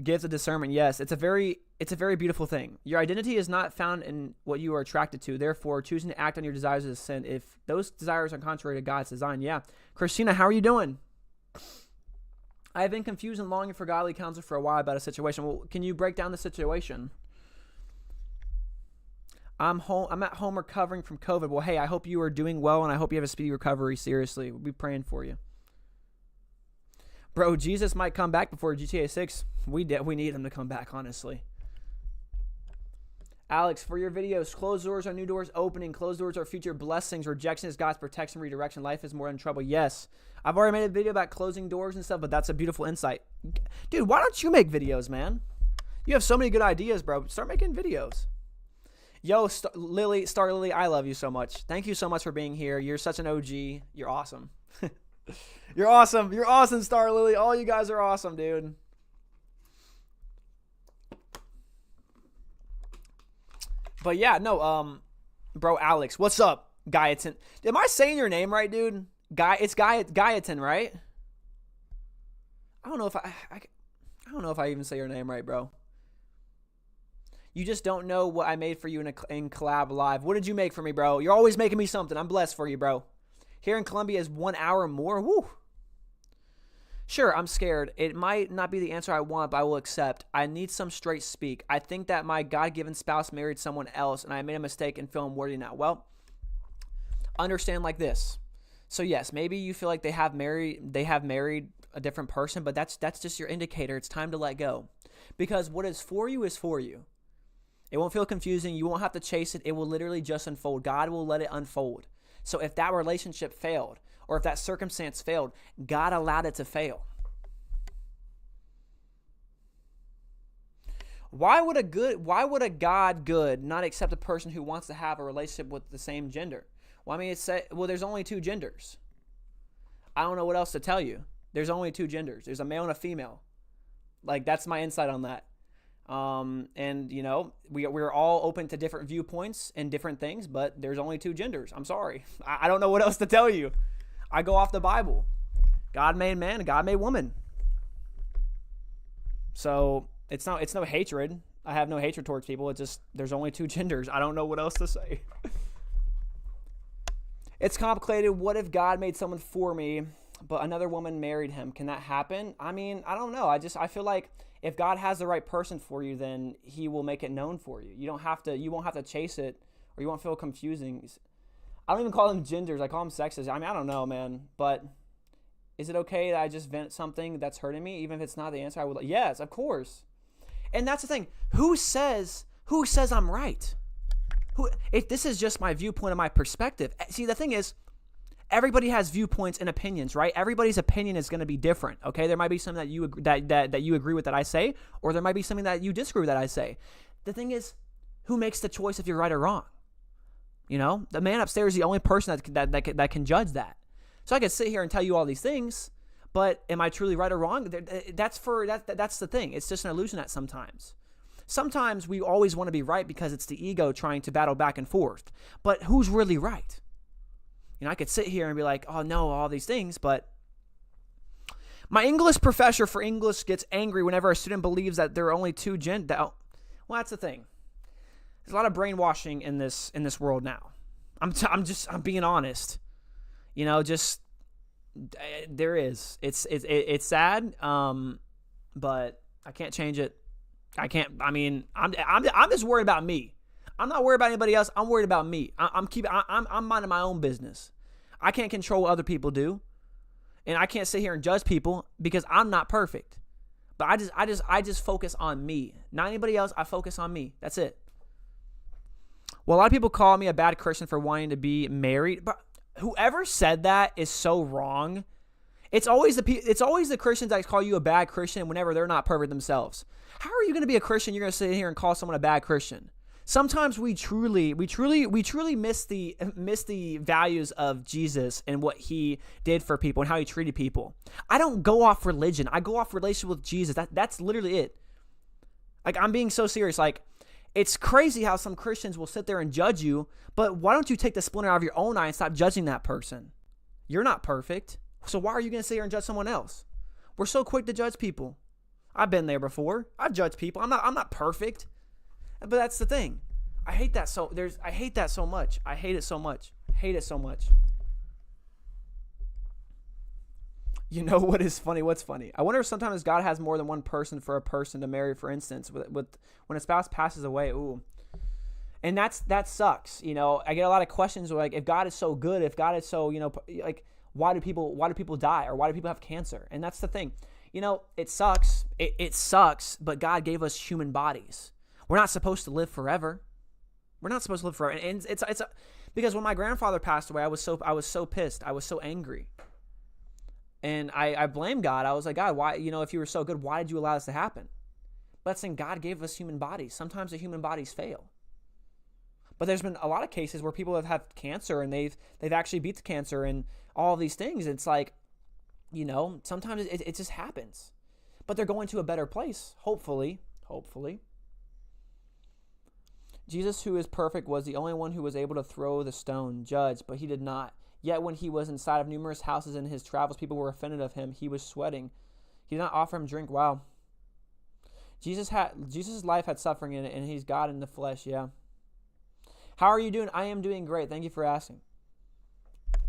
Speaker 1: Gives a discernment. Yes, it's a very beautiful thing. Your identity is not found in what you are attracted to. Therefore, choosing to act on your desires is a sin if those desires are contrary to God's design. Yeah. Christina, how are you doing? I have been confused and longing for godly counsel for a while about a situation. Well, can you break down the situation? I'm at home recovering from COVID. Well, hey, I hope you are doing well, and I hope you have a speedy recovery. Seriously, we'll be praying for you. Bro, Jesus might come back before GTA 6. We need him to come back, honestly. Alex, for your videos, closed doors are new doors opening. Closed doors are future blessings. Rejection is God's protection, redirection. Life is more than trouble. Yes. I've already made a video about closing doors and stuff, but that's a beautiful insight. Dude, why don't you make videos, man? You have so many good ideas, bro. Start making videos. Yo, Star Lily, I love you so much. Thank you so much for being here. You're such an OG. You're awesome. You're awesome. You're awesome, Star Lily. All you guys are awesome, dude. But yeah, no, bro, Alex, what's up, Guyton? Am I saying your name right, dude? It's Guyton, right? I don't know if I don't know if I even say your name right, bro. You just don't know what I made for you in collab live. What did you make for me, bro? You're always making me something. I'm blessed for you, bro. Here in Colombia is 1 hour more. Woo. Sure, I'm scared. It might not be the answer I want, but I will accept. I need some straight speak. I think that my God-given spouse married someone else, and I made a mistake and feel unworthy now. Well, understand like this. So yes, maybe you feel like they have married a different person, but that's just your indicator. It's time to let go. Because what is for you is for you. It won't feel confusing. You won't have to chase it. It will literally just unfold. God will let it unfold. So if that relationship failed, or if that circumstance failed, God allowed it to fail. Why would a God good not accept a person who wants to have a relationship with the same gender? Well, I mean, there's only two genders. I don't know what else to tell you. There's only two genders. There's a male and a female. Like, that's my insight on that. And you know, we're all open to different viewpoints and different things, but there's only two genders. I'm sorry. I don't know what else to tell you. I go off the Bible. God made man and God made woman. So it's no hatred. I have no hatred towards people. It's just, there's only two genders. I don't know what else to say. It's complicated. What if God made someone for me, but another woman married him? Can that happen? I mean, I don't know. I feel like if God has the right person for you, then he will make it known for you. You won't have to chase it, or you won't feel confusing. I don't even call them genders. I call them sexes. I mean, I don't know, man. But is it okay that I just vent something that's hurting me, even if it's not the answer I would like? Yes, of course. And that's the thing. Who says I'm right? If this is just my viewpoint and my perspective. See, the thing is, everybody has viewpoints and opinions, right? Everybody's opinion is going to be different, okay? There might be something that you agree with that I say, or there might be something that you disagree with that I say. The thing is, who makes the choice if you're right or wrong? You know, the man upstairs is the only person that can judge that. So I could sit here and tell you all these things, but am I truly right or wrong? That's the thing. It's just an illusion at sometimes. Sometimes we always want to be right because it's the ego trying to battle back and forth. But who's really right? You know, I could sit here and be like, oh no, all these things, but my English professor for English gets angry whenever a student believes that there are only two genders. Well, that's the thing. There's a lot of brainwashing in this world now. I'm being honest. You know, just there is. It's sad, but I can't change it. I can't. I mean, I'm just worried about me. I'm not worried about anybody else. I'm worried about me. I'm minding my own business. I can't control what other people do, and I can't sit here and judge people because I'm not perfect. But I just focus on me, not anybody else. I focus on me. That's it. Well, a lot of people call me a bad Christian for wanting to be married, but whoever said that is so wrong. It's always the Christians that call you a bad Christian whenever they're not perfect themselves. How are you going to be a Christian? You're going to sit here and call someone a bad Christian. Sometimes we truly miss the values of Jesus and what he did for people and how he treated people. I don't go off religion. I go off relationship with Jesus. That's literally it. Like, I'm being so serious. Like, it's crazy how some Christians will sit there and judge you, but why don't you take the splinter out of your own eye and stop judging that person? You're not perfect. So why are you going to sit here and judge someone else? We're so quick to judge people. I've been there before. I've judged people. I'm not perfect. But that's the thing. I hate that I hate that so much. I hate it so much. Hate it so much. You know what is funny? What's funny? I wonder if sometimes God has more than one person for a person to marry, for instance, with when a spouse passes away. Ooh. And that sucks. You know, I get a lot of questions like, if God is so good, if God is so, you know, like, why do people die, or why do people have cancer? And that's the thing. You know, it sucks. It sucks, but God gave us human bodies. We're not supposed to live forever. We're not supposed to live forever. And it's because when my grandfather passed away, I was so pissed. I was so angry. And I blamed God. I was like, God, why, you know, if you were so good, why did you allow this to happen? But that's saying God gave us human bodies. Sometimes the human bodies fail. But there's been a lot of cases where people have had cancer and they've actually beat the cancer and all these things. It's like, you know, sometimes it just happens. But they're going to a better place, hopefully. Jesus, who is perfect, was the only one who was able to throw the stone, judge, but he did not. Yet when he was inside of numerous houses in his travels, people were offended of him. He was sweating. He did not offer him drink. Wow. Jesus' life had suffering in it, and he's God in the flesh, yeah. How are you doing? I am doing great. Thank you for asking.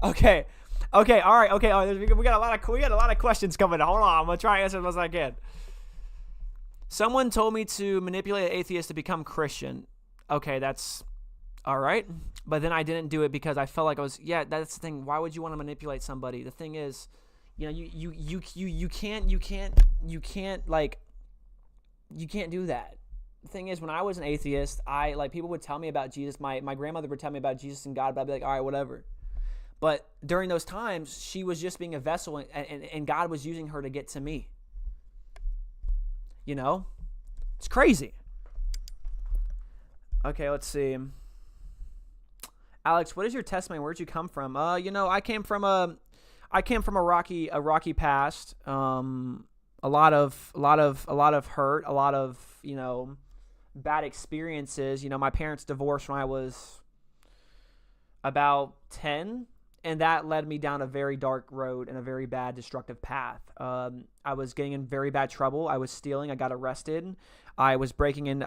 Speaker 1: Okay, all right. We got a lot of questions coming. Hold on, I'm gonna try to answer as much as I can. Someone told me to manipulate an atheist to become Christian. Okay, that's all right. But then I didn't do it because I felt like that's the thing. Why would you want to manipulate somebody? The thing is, you know, you can't do that. The thing is, when I was an atheist, people would tell me about Jesus. My grandmother would tell me about Jesus and God, but I'd be like, all right, whatever. But during those times, she was just being a vessel, and God was using her to get to me. You know? It's crazy. Okay, let's see. Alex, what is your testimony? Where'd you come from? You know, I came from a rocky past. A lot of hurt, a lot of, you know, bad experiences. You know, my parents divorced when I was about 10, and that led me down a very dark road and a very bad, destructive path. I was getting in very bad trouble. I was stealing. I got arrested. I was breaking in.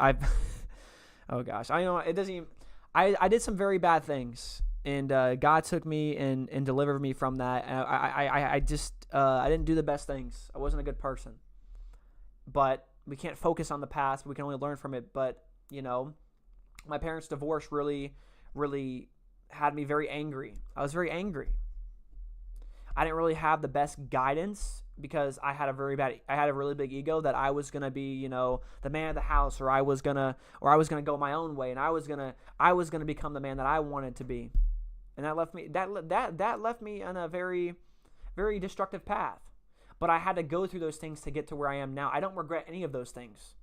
Speaker 1: Oh gosh, I know it doesn't even. I did some very bad things, and God took me and delivered me from that. And I didn't do the best things. I wasn't a good person. But we can't focus on the past. We can only learn from it. But, you know, my parents' divorce really, really had me very angry. I was very angry. I didn't really have the best guidance because I had a really big ego that I was gonna be, you know, the man of the house, or I was gonna go my own way, and I was gonna become the man that I wanted to be, and that left me on a very, very destructive path. But I had to go through those things to get to where I am now. I don't regret any of those things,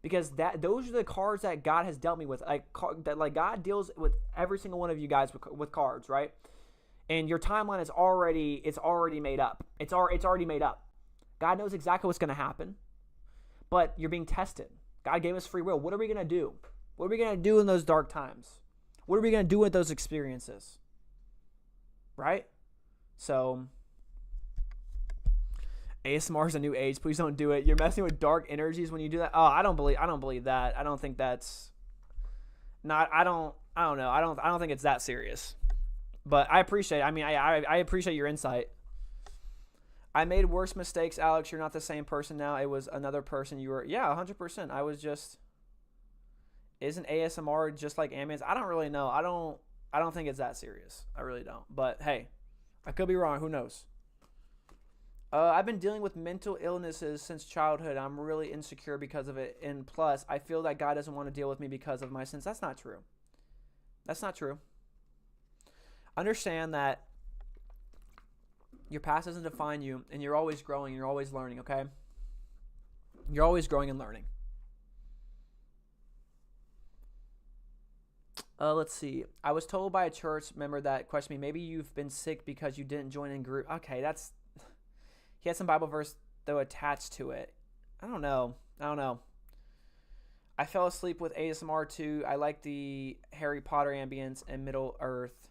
Speaker 1: because those are the cards that God has dealt me with. Like God deals with every single one of you guys with cards, right? And your timeline is already made up. It's already made up. God knows exactly what's going to happen, but you're being tested. God gave us free will. What are we going to do? What are we going to do in those dark times? What are we going to do with those experiences? Right? So, ASMR is a new age. Please don't do it. You're messing with dark energies when you do that. Oh, I don't believe that. I don't think that's not. I don't know. I don't think it's that serious. But I appreciate it. I mean, I appreciate your insight. I made worse mistakes, Alex. You're not the same person now. It was another person. You were, yeah, 100%. I was just. Isn't ASMR just like ambience? I don't really know. I don't think it's that serious. I really don't. But hey, I could be wrong. Who knows? I've been dealing with mental illnesses since childhood. I'm really insecure because of it. And plus, I feel that God doesn't want to deal with me because of my sins. That's not true. That's not true. Understand that your past doesn't define you, and you're always growing, you're always learning, okay? You're always growing and learning. Let's see. I was told by a church member that questioned me, maybe you've been sick because you didn't join in group. Okay, he had some Bible verse, though, attached to it. I don't know. I fell asleep with ASMR too. I like the Harry Potter ambience and Middle Earth.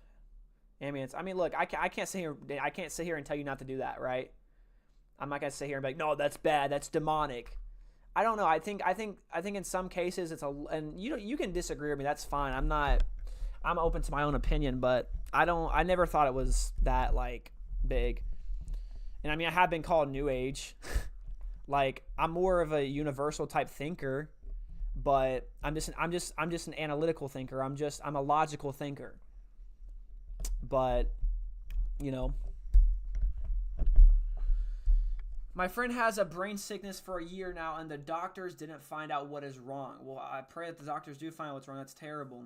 Speaker 1: Ambience. I mean, look, I can't sit here. I can't sit here and tell you not to do that, right? I'm not gonna sit here and be like, no, that's bad. That's demonic. I don't know. I think in some cases it's and you can disagree with me. That's fine. I'm open to my own opinion, but I never thought it was that like big. And I mean, I have been called New Age. Like, I'm more of a universal type thinker, but I'm just an analytical thinker. I'm a logical thinker. But, you know, my friend has a brain sickness for a year now, and the doctors didn't find out what is wrong. Well, I pray that the doctors do find out what's wrong. That's terrible.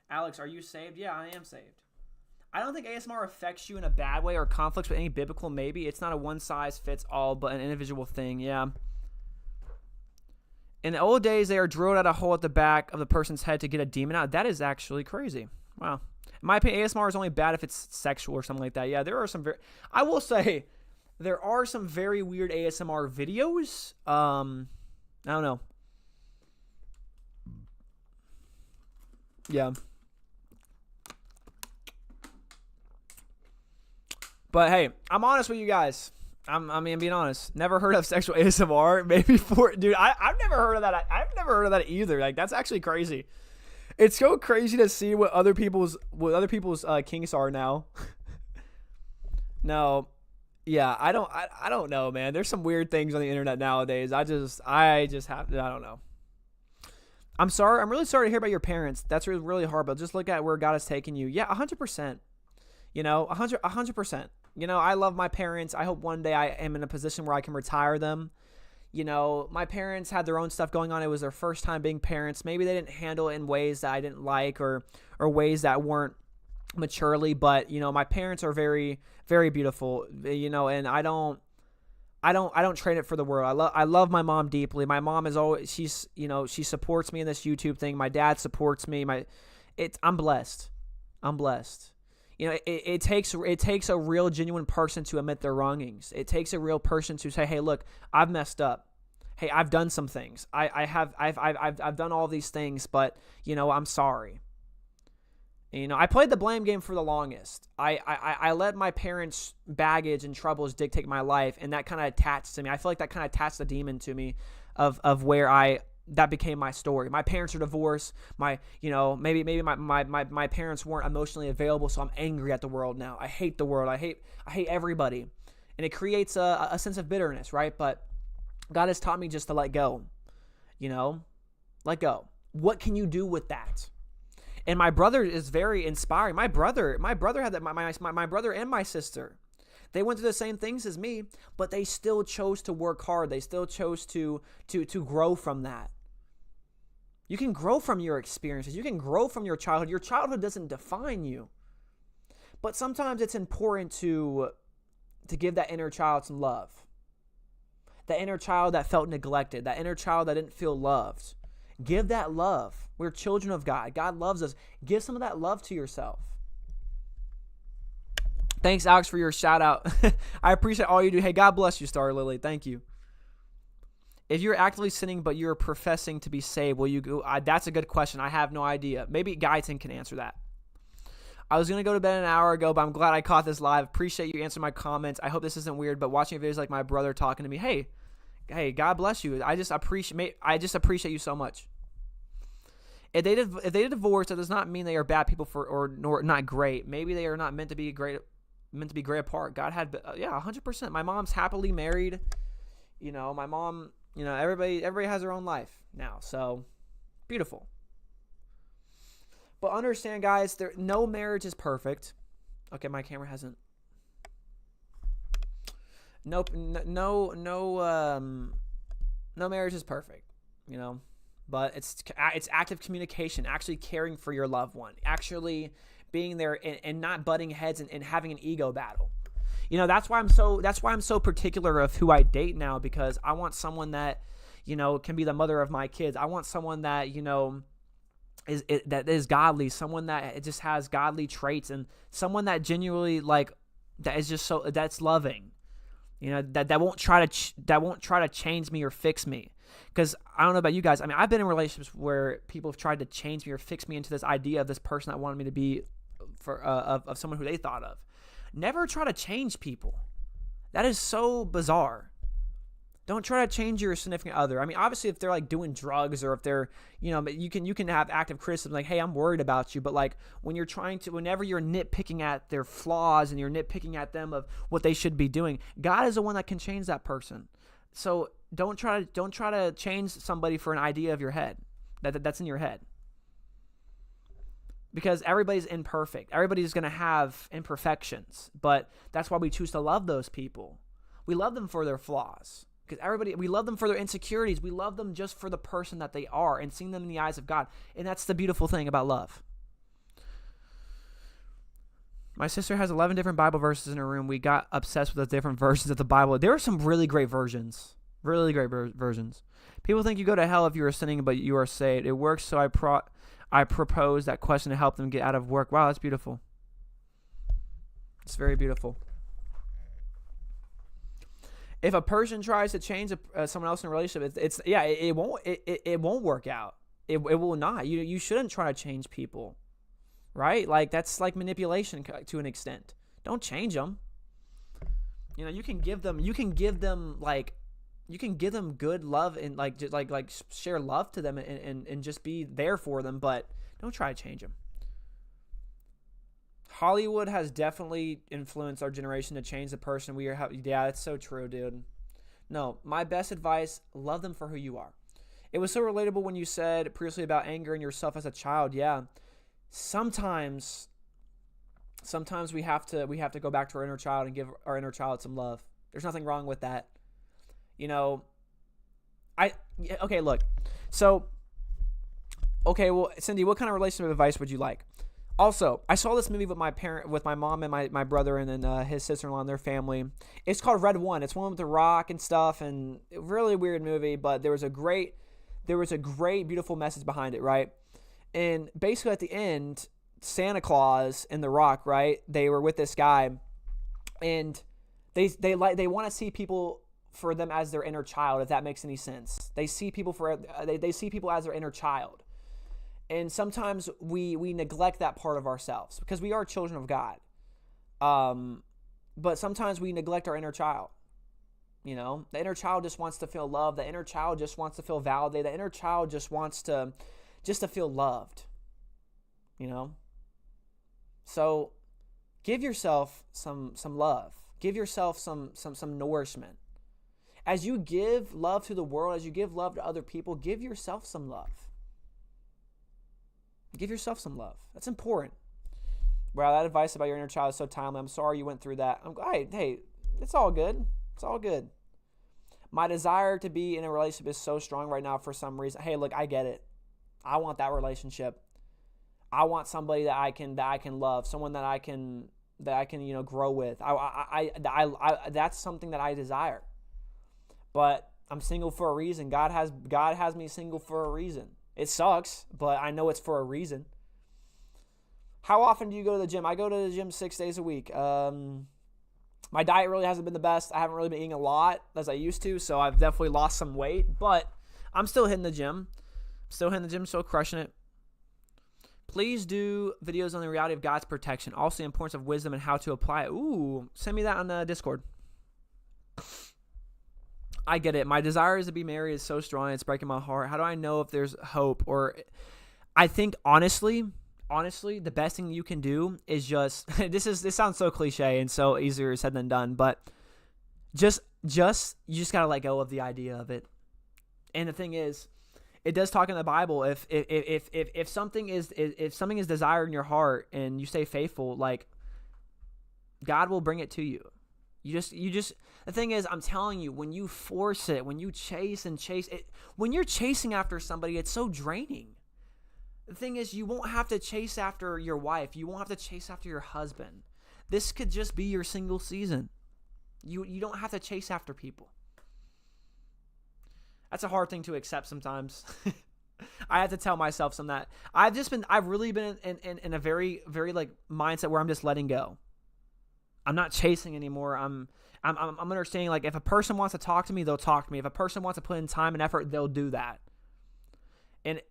Speaker 1: Alex, are you saved? Yeah, I am saved. I don't think ASMR affects you in a bad way or conflicts with any biblical maybe. It's not a one-size-fits-all, but an individual thing, yeah. In the old days, they are drilled out a hole at the back of the person's head to get a demon out. That is actually crazy. Wow. In my opinion, ASMR is only bad if it's sexual or something like that. Yeah, there are some I will say, there are some very weird ASMR videos. I don't know. Yeah. But hey, I'm honest with you guys. I mean, being honest. Never heard of sexual ASMR. Maybe dude, I've never heard of that. I've never heard of that either. Like, that's actually crazy. It's so crazy to see what other people's kinks are now. No, yeah, I don't know, man. There's some weird things on the internet nowadays. I just I don't know. I'm sorry. I'm really sorry to hear about your parents. That's really hard. But just look at where God has taken you. Yeah, 100%. You know, 100%. You know, I love my parents. I hope one day I am in a position where I can retire them. You know, my parents had their own stuff going on. It was their first time being parents. Maybe they didn't handle it in ways that I didn't like or ways that weren't maturely. But, you know, my parents are very, very beautiful, you know, and I don't trade it for the world. I love my mom deeply. My mom is always, she supports me in this YouTube thing. My dad supports me. I'm blessed. You know, it takes a real genuine person to admit their wrongings. It takes a real person to say, hey, look, I've messed up. Hey, I've done some things. I've done all these things, but, you know, I'm sorry. And, you know, I played the blame game for the longest. I let my parents' baggage and troubles dictate my life, and that kind of attached to me. I feel like that kind of attached the demon to me of where that became my story. My parents are divorced. Maybe my parents weren't emotionally available, so I'm angry at the world now. I hate the world. I hate everybody. And it creates a sense of bitterness, right? But God has taught me just to let go. You know? Let go. What can you do with that? And my brother is very inspiring. My brother had that. My brother and my sister. They went through the same things as me, but they still chose to work hard. They still chose to grow from that. You can grow from your experiences. You can grow from your childhood. Your childhood doesn't define you. But sometimes it's important to give that inner child some love. That inner child that felt neglected. That inner child that didn't feel loved. Give that love. We're children of God. God loves us. Give some of that love to yourself. Thanks, Alex, for your shout out. I appreciate all you do. Hey, God bless you, Star Lily. Thank you. If you're actively sinning but you're professing to be saved, will you go? That's a good question. I have no idea. Maybe Guyton can answer that. I was going to go to bed an hour ago, but I'm glad I caught this live. Appreciate you answering my comments. I hope this isn't weird, but watching videos like my brother talking to me, hey, God bless you. I just appreciate you so much. If they divorce, that does not mean they are bad people nor not great. Maybe they are not meant to be great apart. God had 100%. My mom's happily married. You know, my mom, you know, everybody has their own life now. So beautiful. But understand, guys, no marriage is perfect. Okay, my camera hasn't. No marriage is perfect, you know. But it's active communication, actually caring for your loved one, actually being there and not butting heads and having an ego battle. You know, that's why I'm so particular of who I date now, because I want someone that, you know, can be the mother of my kids. I want someone that, you know, that is godly, someone that just has godly traits, and someone that genuinely that's loving. You know, that won't try to change me or fix me. Because I don't know about you guys. I mean, I've been in relationships where people have tried to change me or fix me into this idea of this person that wanted me to be of someone who they thought of. Never try to change people. That is so bizarre. Don't try to change your significant other. I mean, obviously, if they're like doing drugs or if they're, you can have active criticism like, hey, I'm worried about you. But like whenever you're nitpicking at their flaws and you're nitpicking at them of what they should be doing, God is the one that can change that person. So don't try to change somebody for an idea of your head that's in your head. Because everybody's imperfect. Everybody's going to have imperfections. But that's why we choose to love those people. We love them for their flaws. Because we love them for their insecurities. We love them just for the person that they are and seeing them in the eyes of God. And that's the beautiful thing about love. My sister has 11 different Bible verses in her room. We got obsessed with the different versions of the Bible. There are some really great versions. Really great versions. People think you go to hell if you are sinning, but you are saved. It works, so I propose that question to help them get out of work. Wow, that's beautiful. It's very beautiful. If a person tries to change someone else in a relationship, it won't work out. It will not. You shouldn't try to change people, right? Like that's like manipulation to an extent. Don't change them. You can give them good love and like share love to them and just be there for them, but don't try to change them. Hollywood has definitely influenced our generation to change the person we are. Yeah, that's so true, dude. No, my best advice, love them for who you are. It was so relatable when you said previously about anger and yourself as a child. Yeah. Sometimes we have to go back to our inner child and give our inner child some love. There's nothing wrong with that. Okay, look. So, okay, well, Cindy, what kind of relationship advice would you like? Also, I saw this movie with my mom and my brother and then his sister-in-law and their family. It's called Red One. It's one with The Rock and stuff, and really weird movie, but there was a great, beautiful message behind it, right? And basically at the end, Santa Claus and The Rock, right? They were with this guy, and they want to see people for them as their inner child, if that makes any sense. They see people they see people as their inner child. And sometimes we neglect that part of ourselves because we are children of God. But sometimes we neglect our inner child. The inner child just wants to feel loved. The inner child just wants to feel validated. The inner child just wants to feel loved. So give yourself some love. Give yourself some nourishment. As you give love to the world, as you give love to other people, give yourself some love. Give yourself some love. That's important. Wow, that advice about your inner child is so timely. I'm sorry you went through that. Hey, it's all good. It's all good. My desire to be in a relationship is so strong right now for some reason. Hey, look, I get it. I want that relationship. I want somebody that I can love, someone that I can grow with. That's something that I desire. But I'm single for a reason. God has me single for a reason. It sucks, but I know it's for a reason. How often do you go to the gym? I go to the gym 6 days a week. My diet really hasn't been the best. I haven't really been eating a lot as I used to, so I've definitely lost some weight, but I'm still hitting the gym. Still crushing it. Please do videos on the reality of God's protection. Also, the importance of wisdom and how to apply it. Ooh, send me that on Discord. I get it. My desire is to be married is so strong. It's breaking my heart. How do I know if there's hope? Or I think honestly, the best thing you can do is just, this sounds so cliche and so easier said than done, but you just got to let go of the idea of it. And the thing is, it does talk in the Bible. If something is desired in your heart and you stay faithful, like God will bring it to you. The thing is, I'm telling you, when you force it, when you chase it, when you're chasing after somebody, it's so draining. The thing is, you won't have to chase after your wife. You won't have to chase after your husband. This could just be your single season. You don't have to chase after people. That's a hard thing to accept sometimes. I have to tell myself some that. I've really been in a very, very like mindset where I'm just letting go. I'm not chasing anymore. I'm understanding, like, if a person wants to talk to me, they'll talk to me. If a person wants to put in time and effort, they'll do that. And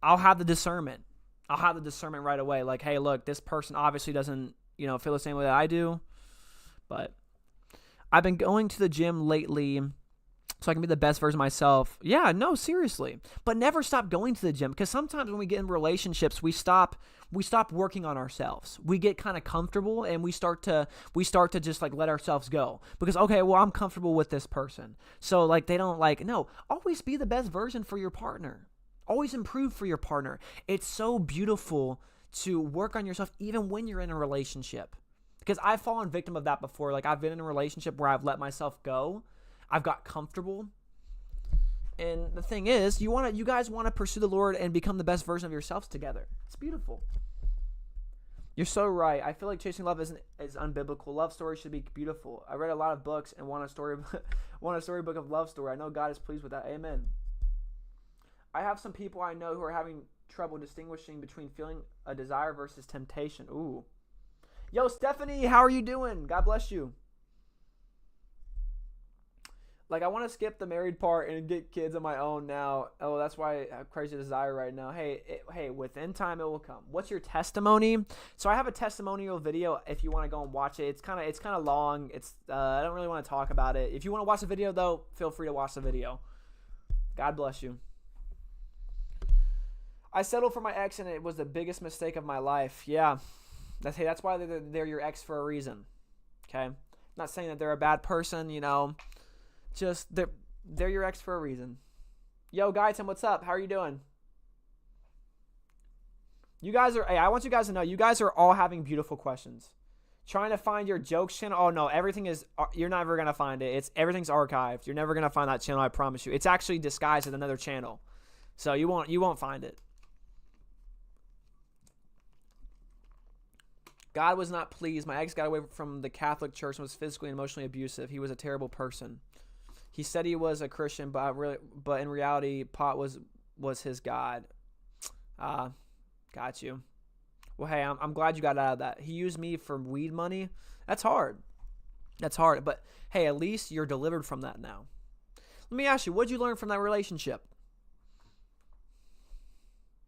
Speaker 1: I'll have the discernment. I'll have the discernment right away. Like, hey, look, this person obviously doesn't, feel the same way that I do. But I've been going to the gym lately so I can be the best version of myself. Yeah, no, seriously. But never stop going to the gym, because sometimes when we get in relationships, we stop working on ourselves. We get kind of comfortable, and we start to just like let ourselves go, because okay, well, I'm comfortable with this person. So like they don't like, no, always be the best version for your partner. Always improve for your partner. It's so beautiful to work on yourself even when you're in a relationship. Because I've fallen victim of that before. Like, I've been in a relationship where I've let myself go. I've got comfortable. And the thing is, you guys want to pursue the Lord and become the best version of yourselves together. It's beautiful. You're so right. I feel like chasing love is unbiblical. Love stories should be beautiful. I read a lot of books and want a storybook of love story. I know God is pleased with that. Amen. I have some people I know who are having trouble distinguishing between feeling a desire versus temptation. Ooh. Yo, Stephanie, how are you doing? God bless you. Like, I want to skip the married part and get kids of my own now. Oh, that's why I have crazy desire right now. Hey, within time it will come. What's your testimony? So I have a testimonial video if you want to go and watch it. It's kind of long. I don't really want to talk about it. If you want to watch the video though, feel free to watch the video. God bless you. I settled for my ex and it was the biggest mistake of my life. Yeah. That's why they're your ex for a reason. Okay? I'm not saying that they're a bad person, just they're your ex for a reason. Yo, Guyton, what's up? How are you doing? I want you guys to know, you guys are all having beautiful questions. Trying to find your jokes channel. Oh no, you're never going to find it. Everything's archived. You're never going to find that channel, I promise you. It's actually disguised as another channel. So you won't find it. God was not pleased. My ex got away from the Catholic Church and was physically and emotionally abusive. He was a terrible person. He said he was a Christian, but in reality, pot was his God. Got you. Well, hey, I'm glad you got out of that. He used me for weed money. That's hard. But hey, at least you're delivered from that now. Let me ask you, what'd you learn from that relationship?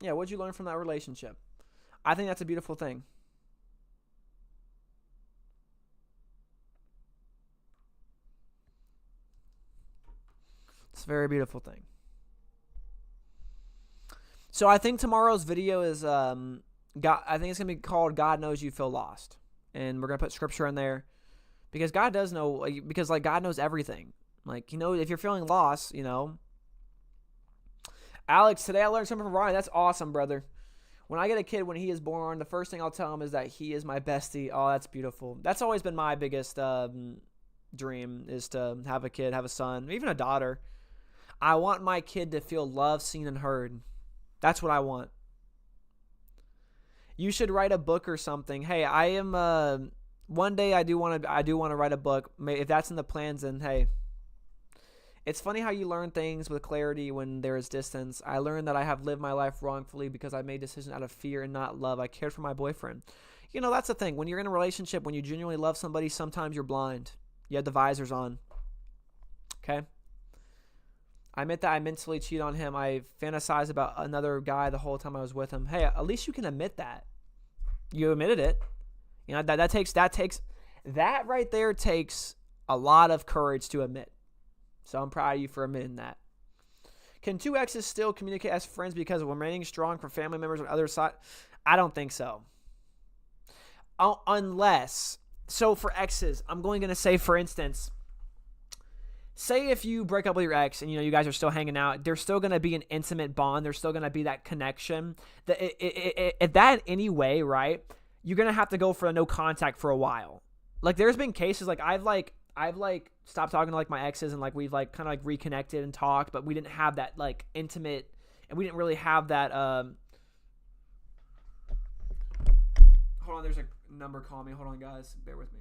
Speaker 1: Yeah, what'd you learn from that relationship? I think that's a beautiful thing. It's a very beautiful thing. So I think tomorrow's video is I think it's gonna be called "God Knows You Feel Lost," and we're gonna put scripture in there because God does know. Because like God knows everything. Like if you're feeling lost, Alex, today I learned something from Ryan. That's awesome, brother. When I get a kid, when he is born, the first thing I'll tell him is that he is my bestie. Oh, that's beautiful. That's always been my biggest dream, is to have a kid, have a son, even a daughter. I want my kid to feel loved, seen, and heard. That's what I want. You should write a book or something. Hey, I am one day I do want to write a book. If that's in the plans, then hey. It's funny how you learn things with clarity when there is distance. I learned that I have lived my life wrongfully because I made decisions out of fear and not love. I cared for my boyfriend. That's the thing. When you're in a relationship, when you genuinely love somebody, sometimes you're blind. You have the visors on. Okay? I admit that I mentally cheated on him. I fantasized about another guy the whole time I was with him. Hey, at least you can admit that. You admitted it. That right there takes a lot of courage to admit. So I'm proud of you for admitting that. Can two exes still communicate as friends because of remaining strong for family members on the other side? I don't think so. Unless, so for exes, I'm going to say, for instance, say if you break up with your ex and you guys are still hanging out, there's still going to be an intimate bond. There's still going to be that connection. If that in any way, right, you're going to have to go for a no contact for a while. Like there's been cases like I've stopped talking to like my exes and like we've like kind of like reconnected and talked, but we didn't have that like intimate, and we didn't really have that. Hold on, there's a number calling me. Hold on, guys, bear with me.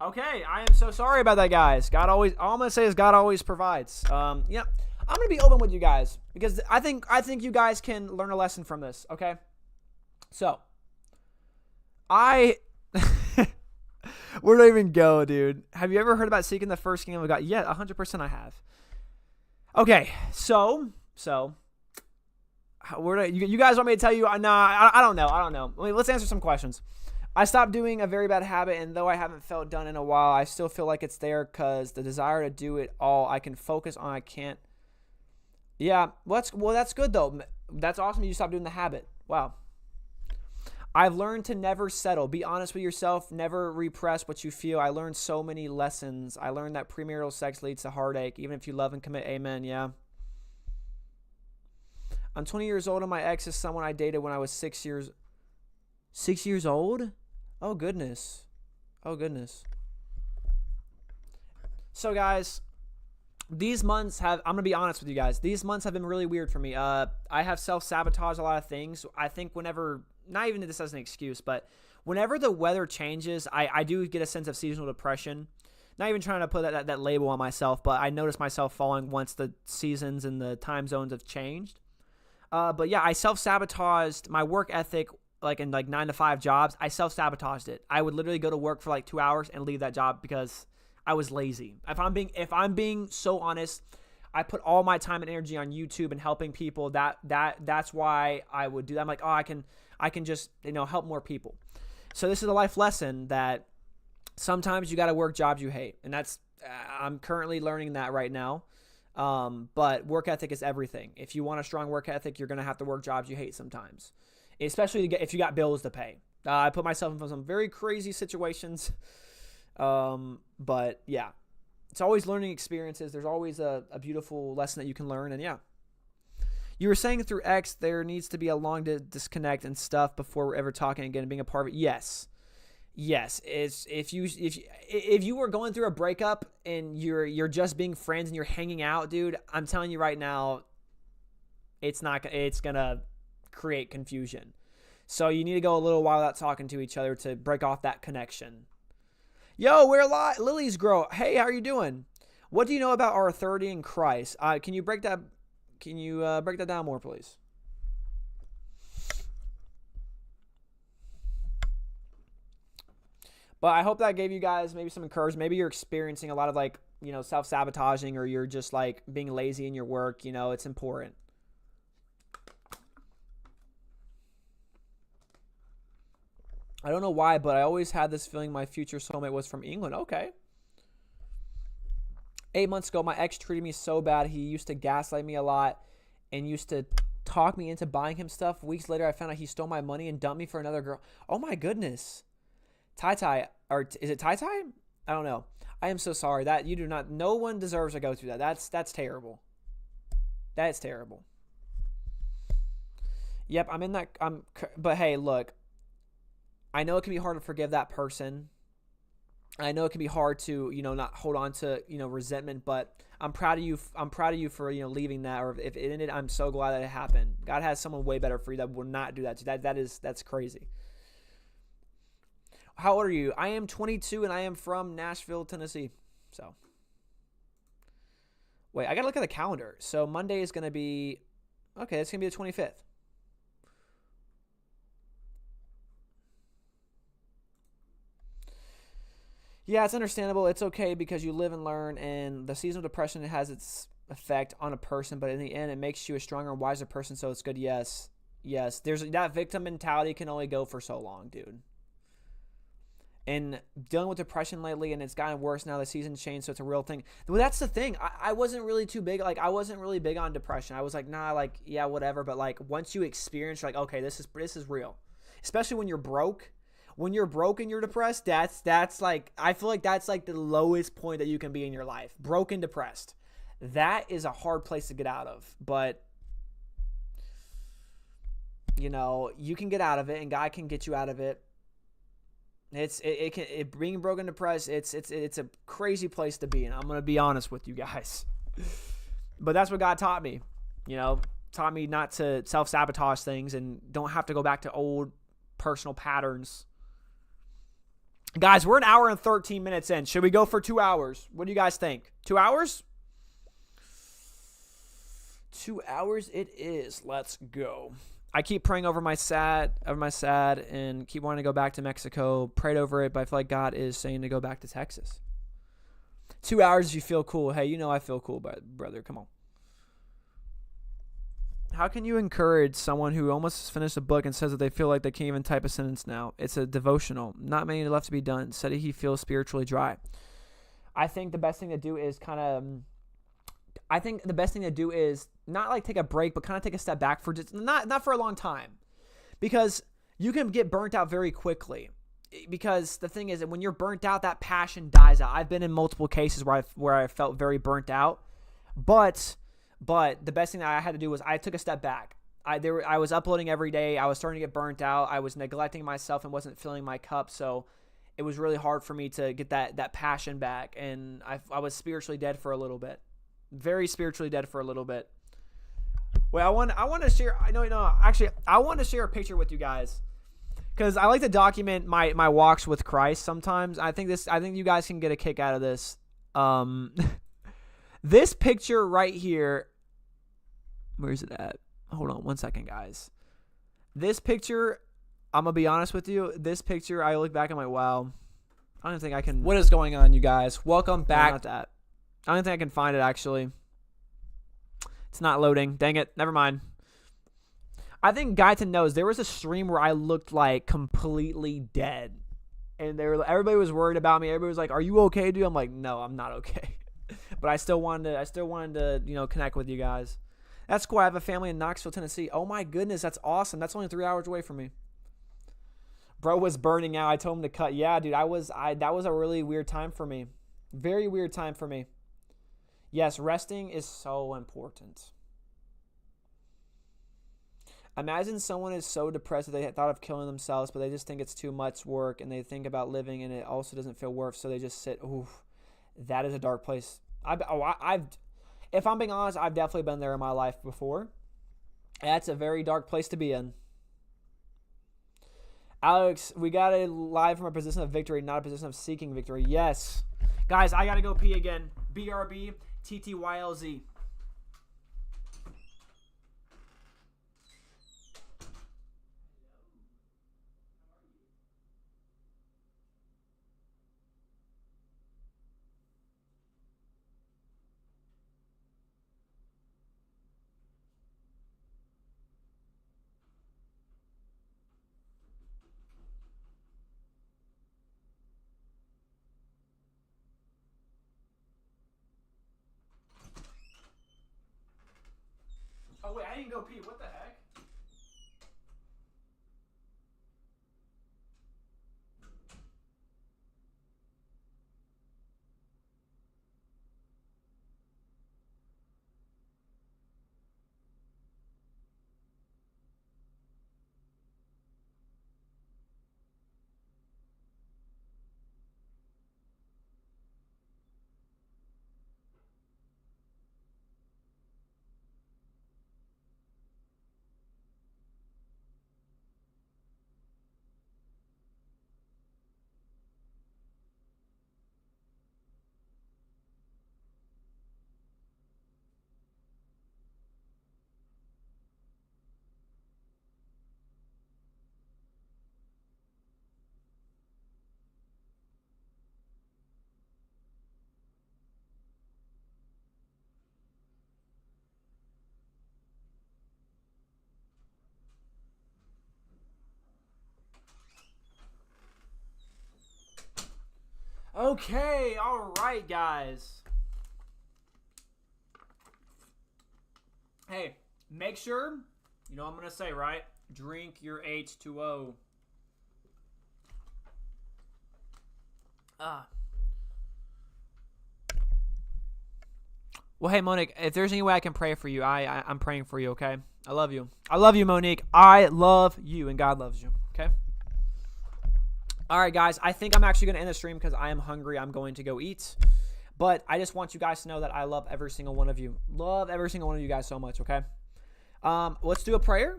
Speaker 1: Okay, I am so sorry about that, guys. All I'm gonna say is God always provides. Yeah, I'm gonna be open with you guys because I think you guys can learn a lesson from this. Okay, so where do I even go, dude? Have you ever heard about seeking the first kingdom of God? Yeah, 100% I have. Okay, so where do you guys want me to tell you? No, I don't know. Let's answer some questions. I stopped doing a very bad habit, and though I haven't felt done in a while, I still feel like it's there because the desire to do it all I can focus on, I can't. Yeah, well, that's good, though. That's awesome you stopped doing the habit. Wow. I've learned to never settle. Be honest with yourself. Never repress what you feel. I learned so many lessons. I learned that premarital sex leads to heartache, even if you love and commit. Amen, yeah. I'm 20 years old, and my ex is someone I dated when I was 6 years old? Oh, goodness. So, guys, these months I'm going to be honest with you guys. These months have been really weird for me. I have self-sabotaged a lot of things. I think whenever, not even this as an excuse, but whenever the weather changes, I do get a sense of seasonal depression. Not even trying to put that label on myself, but I notice myself falling once the seasons and the time zones have changed. But yeah, I self-sabotaged my work ethic, like in 9 to 5 jobs. I self-sabotaged it. I would literally go to work for like 2 hours and leave that job because I was lazy. If I'm being so honest, I put all my time and energy on YouTube and helping people. That's why I would do that. I'm like, oh, I can just, help more people. So this is a life lesson that sometimes you got to work jobs you hate. And that's, I'm currently learning that right now. But work ethic is everything. If you want a strong work ethic, you're going to have to work jobs you hate sometimes, especially if you got bills to pay. I put myself in some very crazy situations. But yeah, it's always learning experiences. There's always a beautiful lesson that you can learn. And yeah, you were saying through X, there needs to be a long disconnect and stuff before we're ever talking again and being a part of it. Yes. If you were going through a breakup and you're just being friends and you're hanging out, dude, I'm telling you right now, it's gonna create confusion. So you need to go a little while without talking to each other to break off that connection. Yo, where lilies grow. Hey, how are you doing? What do you know about our authority in Christ? Can you break that down more, please? But I hope that gave you guys maybe some encouragement. Maybe you're experiencing a lot of self-sabotaging, or you're just being lazy in your work. It's important. I don't know why, but I always had this feeling my future soulmate was from England. Okay. 8 months ago, my ex treated me so bad. He used to gaslight me a lot and used to talk me into buying him stuff. Weeks later, I found out he stole my money and dumped me for another girl. Oh my goodness. Tai, or is it Tai? I don't know. I am so sorry. That you do not. No one deserves to go through that. That's terrible. That's terrible. Yep, I'm in that. But hey, look. I know it can be hard to forgive that person. I know it can be hard to, not hold on to, resentment, but I'm proud of you. I'm proud of you for, leaving that. Or if it ended, I'm so glad that it happened. God has someone way better for you that will not do that. That's crazy. How old are you? I am 22 and I am from Nashville, Tennessee. So, wait, I got to look at the calendar. So Monday is going to be, okay, it's going to be the 25th. Yeah, it's understandable. It's okay because you live and learn, and the seasonal depression has its effect on a person, but in the end, it makes you a stronger and wiser person, so it's good. Yes. There's that victim mentality can only go for so long, dude. And dealing with depression lately, and it's gotten worse now. The season's changed, so it's a real thing. Well, that's the thing. I wasn't really too big. I wasn't really big on depression. I was like, nah, yeah, whatever. But once you experience, you're like, okay, this is real. Especially when you're broke. When you're broke and you're depressed, that's I feel like that's the lowest point that you can be in your life. Broke and depressed. That is a hard place to get out of. But you can get out of it, and God can get you out of it. Being broke and depressed, it's a crazy place to be, and I'm gonna be honest with you guys. But that's what God taught me. Taught me not to self-sabotage things and don't have to go back to old personal patterns. Guys, we're an hour and 13 minutes in. Should we go for 2 hours? What do you guys think? 2 hours? 2 hours it is. Let's go. I keep praying over my sad, and keep wanting to go back to Mexico. Prayed over it, but I feel like God is saying to go back to Texas. 2 hours, you feel cool. Hey, you know I feel cool, brother. Come on. How can you encourage someone who almost finished a book and says that they feel like they can't even type a sentence now? It's a devotional. Not many left to be done. Said he feels spiritually dry. I think the best thing to do is not like take a break, but kind of take a step back for just not for a long time, because you can get burnt out very quickly. Because the thing is that when you're burnt out, that passion dies out. I've been in multiple cases where I felt very burnt out, but the best thing that I had to do was I took a step back. I was uploading every day. I was starting to get burnt out. I was neglecting myself and wasn't filling my cup. So it was really hard for me to get that passion back. And I was spiritually dead for a little bit. Very spiritually dead for a little bit. Well, I want to share. Actually, I want to share a picture with you guys, because I like to document my walks with Christ sometimes. I think you guys can get a kick out of this. This picture right here. Where's it at? Hold on 1 second, guys. This picture, I'm going to be honest with you. This picture, I look back and I'm like, wow. I don't think I can.
Speaker 2: What is going on, you guys? Welcome back.
Speaker 1: No, not that. I don't think I can find it, actually. It's not loading. Dang it. Never mind. I think Guyton knows. There was a stream where I looked like completely dead. And everybody was worried about me. Everybody was like, are you okay, dude? I'm like, no, I'm not okay. But I still wanted to, connect with you guys. That's cool. I have a family in Knoxville, Tennessee. Oh my goodness, that's awesome. That's only 3 hours away from me. Bro was burning out. I told him to cut. Yeah, dude, that was a really weird time for me. Very weird time for me. Yes, resting is so important. Imagine someone is so depressed that they thought of killing themselves, but they just think it's too much work, and they think about living, and it also doesn't feel worth, so they just sit. Ooh, that is a dark place. If I'm being honest, I've definitely been there in my life before. That's a very dark place to be in. Alex, we got to live from a position of victory, not a position of seeking victory. Yes. Guys, I got to go pee again. BRB, TTYLZ. Oh, wait, I didn't go pee. What the heck? Okay, all right, guys. Hey, make sure, you know what I'm going to say, right? Drink your H2O. Well, hey, Monique, if there's any way I can pray for you, I'm praying for you, okay? I love you. I love you, Monique. I love you, and God loves you, okay? All right, guys, I think I'm actually going to end the stream because I am hungry. I'm going to go eat. But I just want you guys to know that I love every single one of you. Love every single one of you guys so much, okay? Let's do a prayer.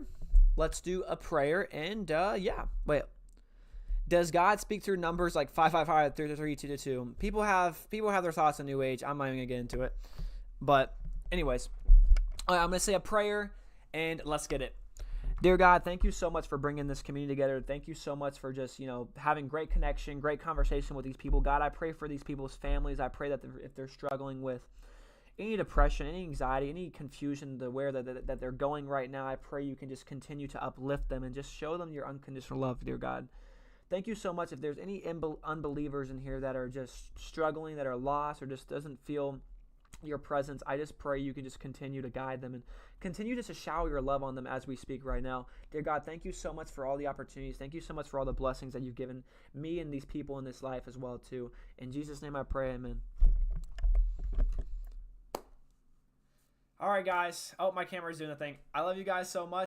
Speaker 1: Let's do a prayer. And, yeah. Wait.
Speaker 2: Does God speak through numbers like 555, 333, 222? People have their thoughts on New Age. I'm not even gonna get into it. But anyways, I'm gonna say a prayer and let's get it. Dear God, thank you so much for bringing this community together. Thank you so much for just, having great connection, great conversation with these people. God, I pray for these people's families. I pray that if they're struggling with any depression, any anxiety, any confusion to where that they're going right now, I pray you can just continue to uplift them and just show them your unconditional love, dear God. Thank you so much. If there's any unbelievers in here that are just struggling, that are lost, or just doesn't feel your presence, I just pray you can just continue to guide them and continue just to shower your love on them as we speak right now. Dear God, thank you so much for all the opportunities. Thank you so much for all the blessings that you've given me and these people in this life as well too. In Jesus' name I pray, amen.
Speaker 1: All right, guys. Oh, my camera's doing the thing. I love you guys so much.